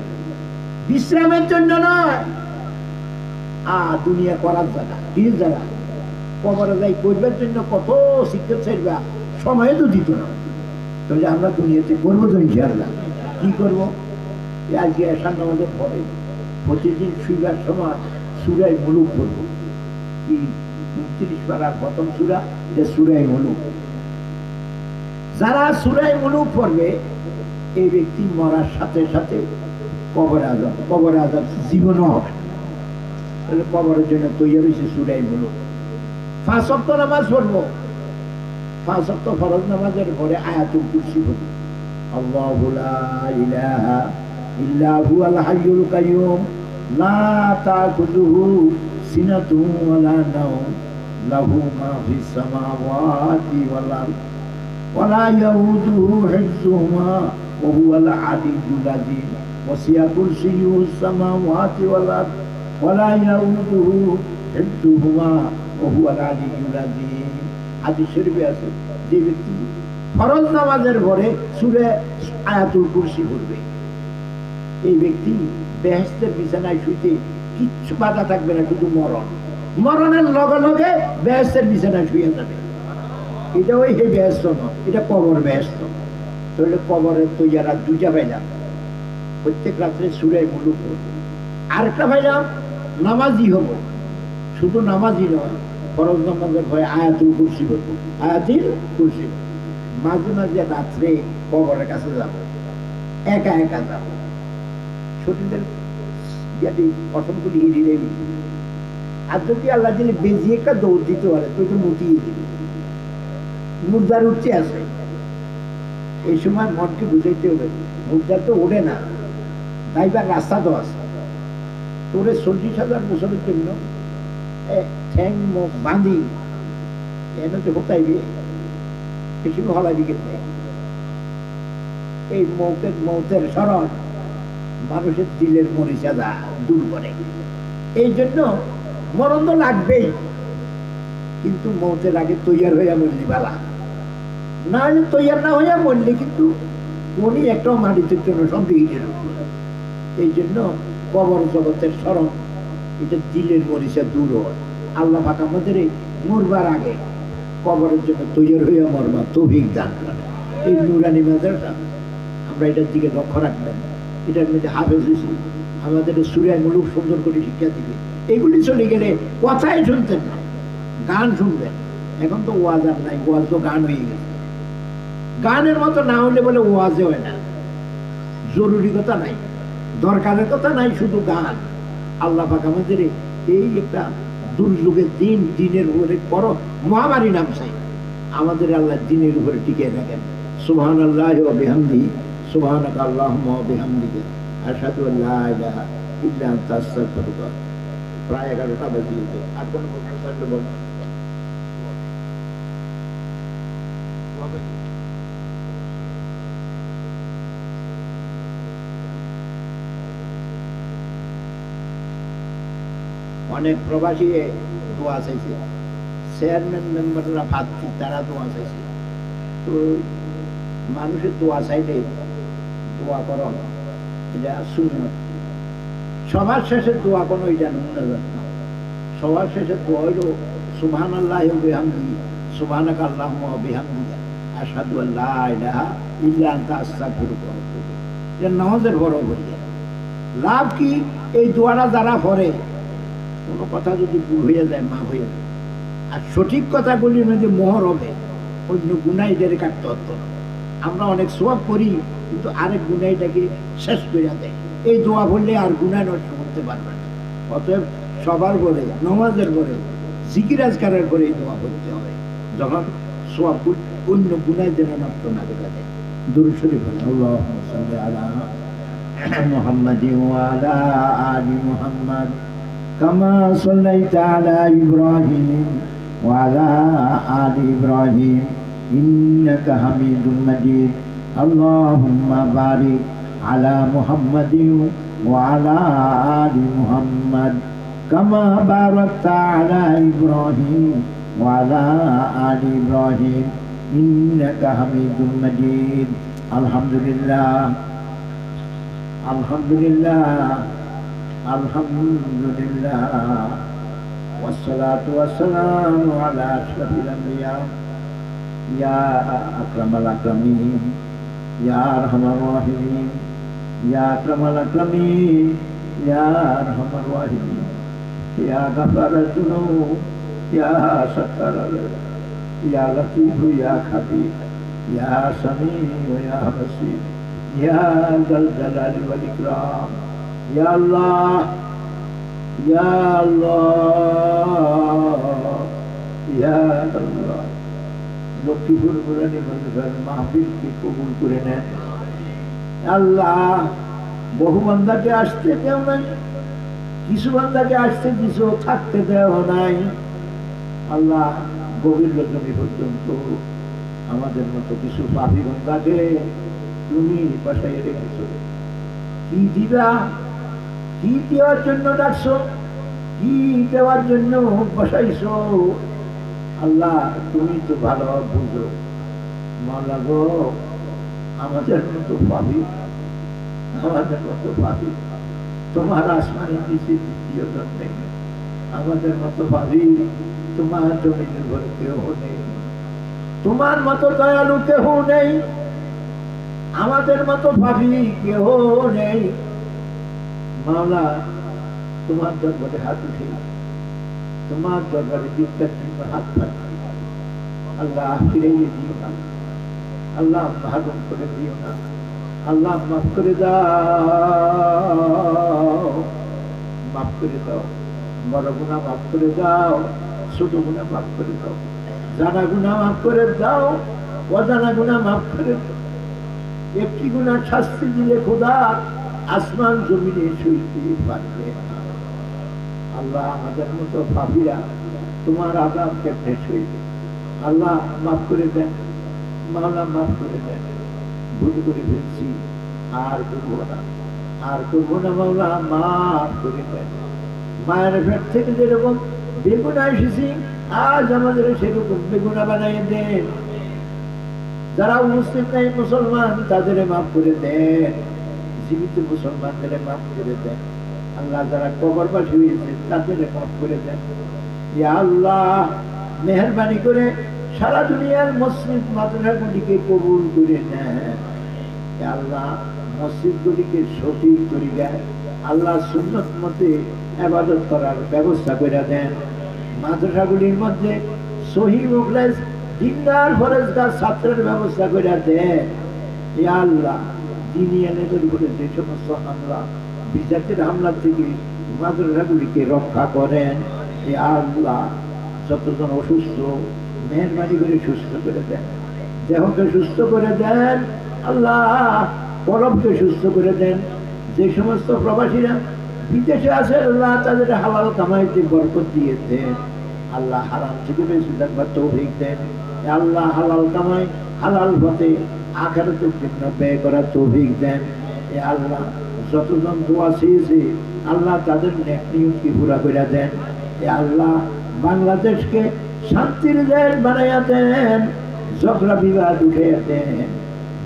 বিশ্রামের জন্য নয় দুনিয়া করার জায়গা কি জায়গা কবরে যাই করবার জন্য কত শিক্ষা চাইবা সময় তো দিত না তাহলে আমরা দুনিয়াতে করবো তো ইনশাআল্লাহ কি করবো আজকে এসান আমাদের পরে প্রতিদিন শুইবার সময় সূরা মুলুক করবো কি 29 পারার প্রথম সূরা যে সূরা মুলুক যারা সূরা মুলুক পড়বে এই ব্যক্তি মরার সাথে সাথে কবর আযাব জীবনও হবে তাহলে কবরের জন্য তৈরি হয়েছে সূরা মুলুক 5 ওয়াক্ত নামাজ পড়বো 5 ওয়াক্ত ফরজ নামাজের পরে আয়াতুল কুরসি পড়বো আল্লাহু লা ইলাহা ইল্লা হুয়াল হাইয়ুল কাইয়ুম লা তাখুযুহু সিনাতুন ওয়ালা নাওম লাহু মা ফিস সামাওয়াতি ওয়াল আরদ ওয়ালা ইয়াউদুহু হিফযুহুমা ওয়া হুয়াল আলিয়্যুল আযীম ওয়াসি'a কুরসিয়্যুহুস সামাওয়াতি ওয়াল আরদ ওয়ালা ইয়াউদুহু হিফযুহুমা ওয়া হুয়াল আলিয়্যুল আযীম হাদিস শরীফে আছে যে ব্যক্তি ফরজ নামাজের পরে সূরা আয়াতুল কুরসি পড়বে এই ব্যক্তি বেহেশতের বিছানায় শুইতে কিচ্ছু বাধা থাকবে না, শুধু মরণ। মরণের লগে লগে বেহেশতের বিছানায় শুয়ে যাবে। এটা ওই হে বেহেশত নয়, এটা কবর বেহেশত। তাহলে কবরের তৈয়ারা দুইটা পাইলাম, প্রত্যেক রাত্রে সূরা মুলুক। আরেকটা পাইলাম নামাজি হব, শুধু নামাজি নয়, ফরজ নামাজের ভয়ে আয়াতুল কুরসি করবো, আয়াতুল কুরসি। মাঝে মাঝে রাত্রে কবরের কাছে যাব, একা একা যাব, শরীরের অসংখ্য হিরে। আর যদি আল্লাহ দিলে বেজিয়ে একটা দৌড় দিতে পারে তুই তো মুটিয়ে দিবি, মুর্দার উঠতে আসে। এই সময় মনকে বুঝাইতে হবে মুর্দার তো ওঠে না, তাইবার রাস্তা তো আছে। তোরে 40,000 বছরের জন্য ঠ্যাং মুখ বাঁধি এনে তো হতাইবি, বেশি হলাবি কিন্তু। এই মৌতের স্মরণ মানুষের দিলের মরিচাদা দূর করে। এই জন্য মরণ তো লাগবেই, কিন্তু মৌতের আগে তৈয়ার হইয়া মরলি বালা, না হলে তৈয়ার না হইয়া মরলি কিন্তু উনি একটাও মাটিতে জন্য সন্দেহের। এই জন্য কবর জগতের স্মরণ, এটা দিলের মরিচা দূর হয়। আল্লাহ পাক আমাদের এই মরবার আগে কবরের জন্য তৈয়ার হইয়া মরবা তৌফিক দান করে। এই নুরানি মাদ্রাসা আমরা এটার দিকে লক্ষ্য রাখবেন। এটার মধ্যে হাফেজ হয়েছি, আমাদের সূরা মুলুক সুন্দর করে শিক্ষা দিবে। এগুলি চলে গেলে কথাই শুনতেন না, গান শুনবেন। এখন তো ওয়াজ আর নাই, ওয়াজ তো গান হয়ে গেছে। গানের মতো না হলে বলে ওয়াজে হয় না, জরুরি কথা নাই, দরকারের কথা নাই, শুধু গান। আল্লাহ পাক আমাদের এই একটা দুর্যোগের দিন, দিনের উপরে বড় মহামারী নামছে, আমাদের আল্লাহ দিনের উপরে টিকে থাকেন। সুবহানাল্লাহি ওয়া বিহামদিহি, সুবহানাকা আল্লাহুম্মা ওয়া বিহামদিকা, আশহাদু আল্লা ইলাহা ইল্লা আনতা আস্তাগফিরুকা। প্রায় 11টা বেজে গেছে, আর কোনো কথা থাকলে বলুন। অনেক প্রবাসী দোয়া চাইছে, চেয়ারম্যান মেম্বাররা ভাবছি তারা দোয়া চাইছে। তো মানুষের দোয়া চাইলে দোয়া করো, এটা সুন্নাত। সবার শেষে দোয়া কোনো এটা মুনাজাত না, সবার শেষে দোয়া হইল সুবহানাল্লাহি ওয়া বিহামদিহি, সুবহানাকা আল্লাহুম্মা ওয়া বিহামদিকা, আশহাদু আল্লা ইলাহা ইল্লা আনতা আস্তাগফিরুকা। এটা নামাজের বড় বলি। লাভ কি? এই দোয়াটা যারা পড়ে কোনো কথা যদি ভুল হয়ে যায় মা হয়ে যায়, আর সঠিক কথাগুলির মধ্যে মোহর হবে, অন্য গুনাইটারে কাটতে হতো। আমরা অনেক সওয়াব করি কিন্তু আরেক গুনাইটাকে শেষ করে দেয়। এই দোয়া বললে আর গুনাহ নষ্ট করতে পারবে না। অতএব সবার পরে, নামাজের পরে, জিকির আজকারের পরে এই দোয়া করতে হবে, যখন সওয়াব অন্য গুনাহ যেন নষ্ট না করে দেয়। দুরূদ শরীফ পড়ুন। আল্লাহুম্মা সাল্লি আলা মুহাম্মাদিন ওয়া আলা আলি মুহাম্মাদ কামা সাল্লাইতা আলা ইব্রাহিম ওয়া আলা আলি ইব্রাহিম ইন্নাকা হামিদুম মাজিদ। আল্লাহুম্মা বারিক আলা মুহাম্মাদিন ওয়া আলা আলি মুহাম্মাদ কামা বারাকতা আলা ইব্রাহিম ওয়া আলা আলি ইব্রাহিম ইন্নাকা হামিদুম মাজিদ। আলহামদুলিল্লাহ, আলহামদুলিল্লাহ, আলহামদুলিল্লাহ, ওয়াসসালাতু ওয়াসসালামু আলা আশরাফিল আমবিয়া ইয়া আকরামাল আকরামিন ইয়া আরহামার রাহিমিন ইয়া আকরামাল আকরামিন ইয়া আরহামার রাহিমিন ইয়া গাফারাজ যুনুব ইয়া সাত্তারাল ইয়া লতীফ ইয়া খাবীর ইয়া সামিউ ইয়া বাসীর ইয়া যাল জালালি ওয়াল ইকরাম। ইয়া আল্লাহ, ইয়া আল্লাহ, ইয়া আল্লাহ, লক্ষ্মীপুর নুরানি মাদ্রাসার মাহফিলকে কবুল করে নেন। আল্লাহ, বহু বান্দাকে আসতে দেও নাই, কিছু বান্দাকে আসতে দিছো, থাকতে দেওয়া নাই। আল্লাহ, গভীর রজনী পর্যন্ত আমাদের মতো কিছু পাপী বান্দাকে তুমি বাসায় রেখেছো। কি দিবা? কি দেওয়ার জন্য ডাকছো? কি দেওয়ার জন্য বসাইছো? আল্লাহ, তুমি তো ভালো বুঝো। মাওলা গো, আমাদের মতো পাপী, আমাদের মতো পাপী, তোমার আসমানের নিচে দ্বিতীয় জন নেই, আমাদের মতো ভাবি তোমার জমিনের ঘরে কেউ নেই, তোমার মতো দয়ালু কেহ নেই, আমাদের মতো ভাবি কেহ নেই। মাওলা, তোমার দরবারে হাত উঠে, তোমার দরবারে বিদ্যার জন্য হাত পাচ্ছি। আল্লাহ ফিরিয়ে দিও না, আল্লাহ মাহরুম করে দিও না, আল্লাহ মাফ করে দাও, মাফ করে দাও। বড় গুনাহ মাফ করে দাও, ছোট গুনাহ মাফ করে দাও, জানা গুনাহ মাফ করে দাও, অজানা গুনাহ মাফ করে দাও। একটি গুনাহ শাস্তি দিলে খোদা আসমান জমিনে সইতে পারবে না। আল্লাহ, আমাদের মতো ভাবিরা তোমার আযাব কেটে সইবে। আল্লাহ মাফ করে দেন, মাওলা মাফ করে দেন। ভুল করে ফেলছি, আর করবো না, আর করবো না। মাওলা মাফ করে দেন। মায়ের পেট থেকে যেরকম বেগুনা এসেছি, আজ আমাদের সেরকম বেগুনা বানাইয়ে দেন। যারা মুসলিম নাই, মুসলমান, তাদের মাফ করে দেন। জীবিত মুসলমানদের মাফ করে দেন। আল্লাহ, যারা কবরবাসী হয়েছে তাদের মাফ করে দেন। ইয়া আল্লাহ, মেহেরবানি করে সারা দুনিয়ার মসজিদ মাদ্রাসাগুলিকে কবুল করে নেন। ইয়া আল্লাহ, মসজিদগুলিকে সঠিক তরিকায় আল্লাহ সুন্নত মতে ইবাদত করার ব্যবস্থা করে দেন। মাদ্রাসাগুলির মধ্যে সহিহ মুখলেস দিনদার ফরেজগার ছাত্রের ব্যবস্থা করে দেন। ইয়া আল্লাহ, দিনিয়ানের উপরে যে সমস্ত হামলা, বিজাতির হামলা থেকে মাদ্রাসাগুলিকে রক্ষা করেন। ইয়া আল্লাহ, যতজন অসুস্থ মেহরবানি করে সুস্থ করে দেন, দেহকে সুস্থ করে দেন। আল্লাহ, কলবকে সুস্থ করে দেন। যে সমস্ত প্রবাসীরা বিদেশে আছে, আল্লাহ তাদের হালাল কামাইতে বরকত দিয়ে দেন। আল্লাহ, হারাম থেকে বেশি থাকবার তৌফিক দেন। আল্লাহ, হালাল কামাই হালাল পথে আখিরাতের জন্য ব্যয় করার তৌফিক দেন। আল্লাহ, যতজন দোয়া চেয়েছে আল্লাহ তাদের নেক নিয়তকে পুরা করে দেন। আল্লাহ, বাংলাদেশকে শান্তির দেশ বানাইয়া দেন, ঝগড়া বিবাদ উঠাইয়া দেন।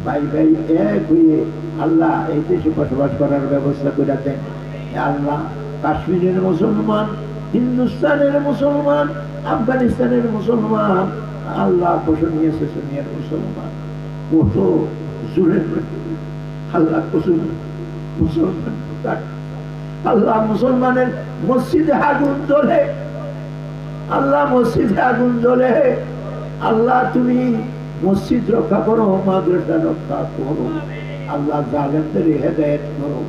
ভাই ভাই এক হয়ে আল্লাহ এই দেশে বসবাস করার ব্যবস্থা করে দেন। আল্লাহ, কাশ্মীরের মুসলমান, হিন্দুস্তানের মুসলমান, আফগানিস্তানের মুসলমান, আল্লাহ বসনিয়া সেসনিয়ার মুসলমান, কত জুড়ে আল্লাহ কসুর মুসলমান। আল্লাহ, মুসলমানের মসজিদে আগুন জ্বলে, আল্লাহ মসজিদে আগুন জ্বলে। আল্লাহ, তুমি মসজিদ রক্ষা করো, মাদ্রাসা রক্ষা করো। আল্লাহ, জালেমদের হেদায়েত করো।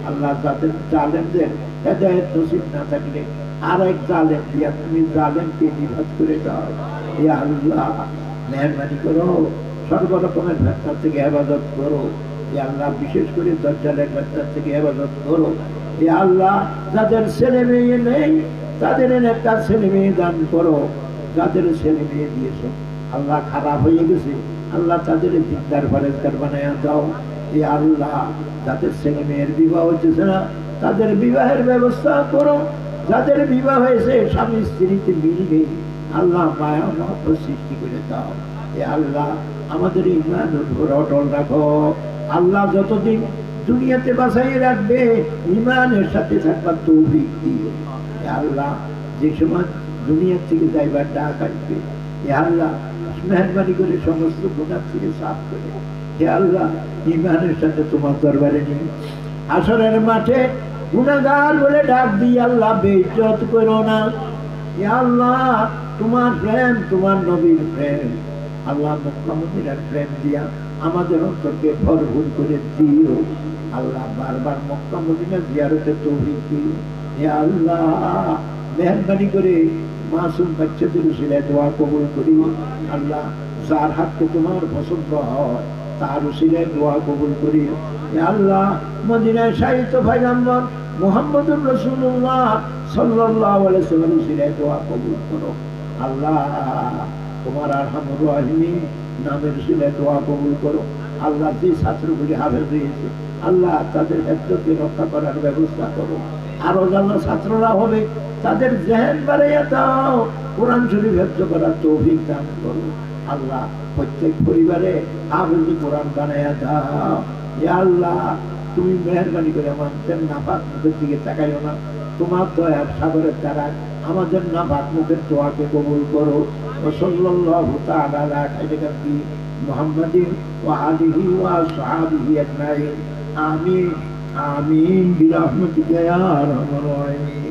আল্লাহ, যাদের জালেমদের হেদায়েত নসিব না থাকলে আর এক জালেম দিয়া তুমি জালেমকে নিভাত করে দাও। ইয়া আল্লাহ, মেহরবানি করো, সর্বরকমের ফেতনা থেকে হেফাজত করো। ইয়া আল্লাহ, বিশেষ করে দজ্জালের ফেতনা থেকে হেফাজত করো। ইয়া আল্লাহ, যাদের ছেলে মেয়ে নেই তাদের একটা ছেলে মেয়ে দান করো। যাদের ছেলে মেয়ে দিয়েছো আল্লাহ খারাপ হয়ে গেছে, আল্লাহ তাদের দিকদার ফরেজগার বানায়া দাও। এই আল্লাহ, যাদের ছেলে মেয়ের বিবাহ হচ্ছে না তাদের বিবাহের ব্যবস্থা করো। যাদের বিবাহ হয়েছে স্বামী স্ত্রীতে মিল নেই, আল্লাহ মায়া মহব্বত সৃষ্টি করে দাও। এ আল্লাহ, আমাদের ঈমান উপর অটল রাখো। আল্লাহ, যতদিন দুনিয়াতে বাঁচাই রাখবে ঈমানের সাথে থাকবার তৌফিক দিও। এ আল্লাহ, যে সময় দুনিয়া থেকে যাইবার ডাক আসবে, এ আল্লাহ মেহরবানি করে সমস্ত গুনাহ থেকে সাফ করে হে আল্লাহ ঈমানের সাথে তোমার দরবারে নিয়ে আসরের মাঠে গুনাহগার বলে ডাক দিয়ে আল্লাহ বেইজ্জত করো না। হে আল্লাহ, তোমার প্রেম, তোমার নবীর প্রেম, আল্লাহ মক্কা মদিনার প্রেম দিয়া আমাদের অন্তরকে ভরপুর করে দিও। আল্লাহ, বারবার মক্কা মদিনা জিয়ারতের তৌফিক দিও। হে আল্লাহ, মেহরবানি করে মাসুম বাচ্চাদের উসিলায় দোয়া কবুল করি। আল্লাহ, যার হাতকে তোমার পছন্দ হয় তার উসিলায় দোয়া কবুল করি। আল্লাহ, মদিনায় শাহিদ পয়গম্বর মুহাম্মদুর রাসূলুল্লাহ সাল্লাল্লাহু আলাইহি ওয়াসাল্লাম উসিলায় দোয়া কবুল করো। আল্লাহ, তোমার আরহামুর রাহিমিন নামের উসিলায় দোয়া কবুল করো। আল্লাহ, যে ছাত্রগুলি হাফেজ হয়েছে আল্লাহ তাদের হেফজকে রক্ষা করার ব্যবস্থা করো। আরো যারা ছাত্ররা হবে তাদের জেহেন বাড়াইয়া দাও, কোরআন শরীফ হেফজ করার তৌফিক দান করো। আল্লাহ, প্রত্যেক পরিবারে হাফেজ কোরআন বানাইয়া দাও। ইয়া আল্লাহ, তুমি মেহরবানি করে আমাদের নাপাক মুখের দিকে তাকাইও না, তোমার দয়ার সাগরের দ্বারা আমাদের নাপাক মুখের দোয়াকে কবুল করো। সাল্লাল্লাহু তাআলা আলা খাইরি মুহাম্মাদিন ওয়া আলিহি ওয়া আসহাবিহি আজমাইন। আমিন আমিন বিরহমাতিকা ইয়া আরহামার রাহিমিন।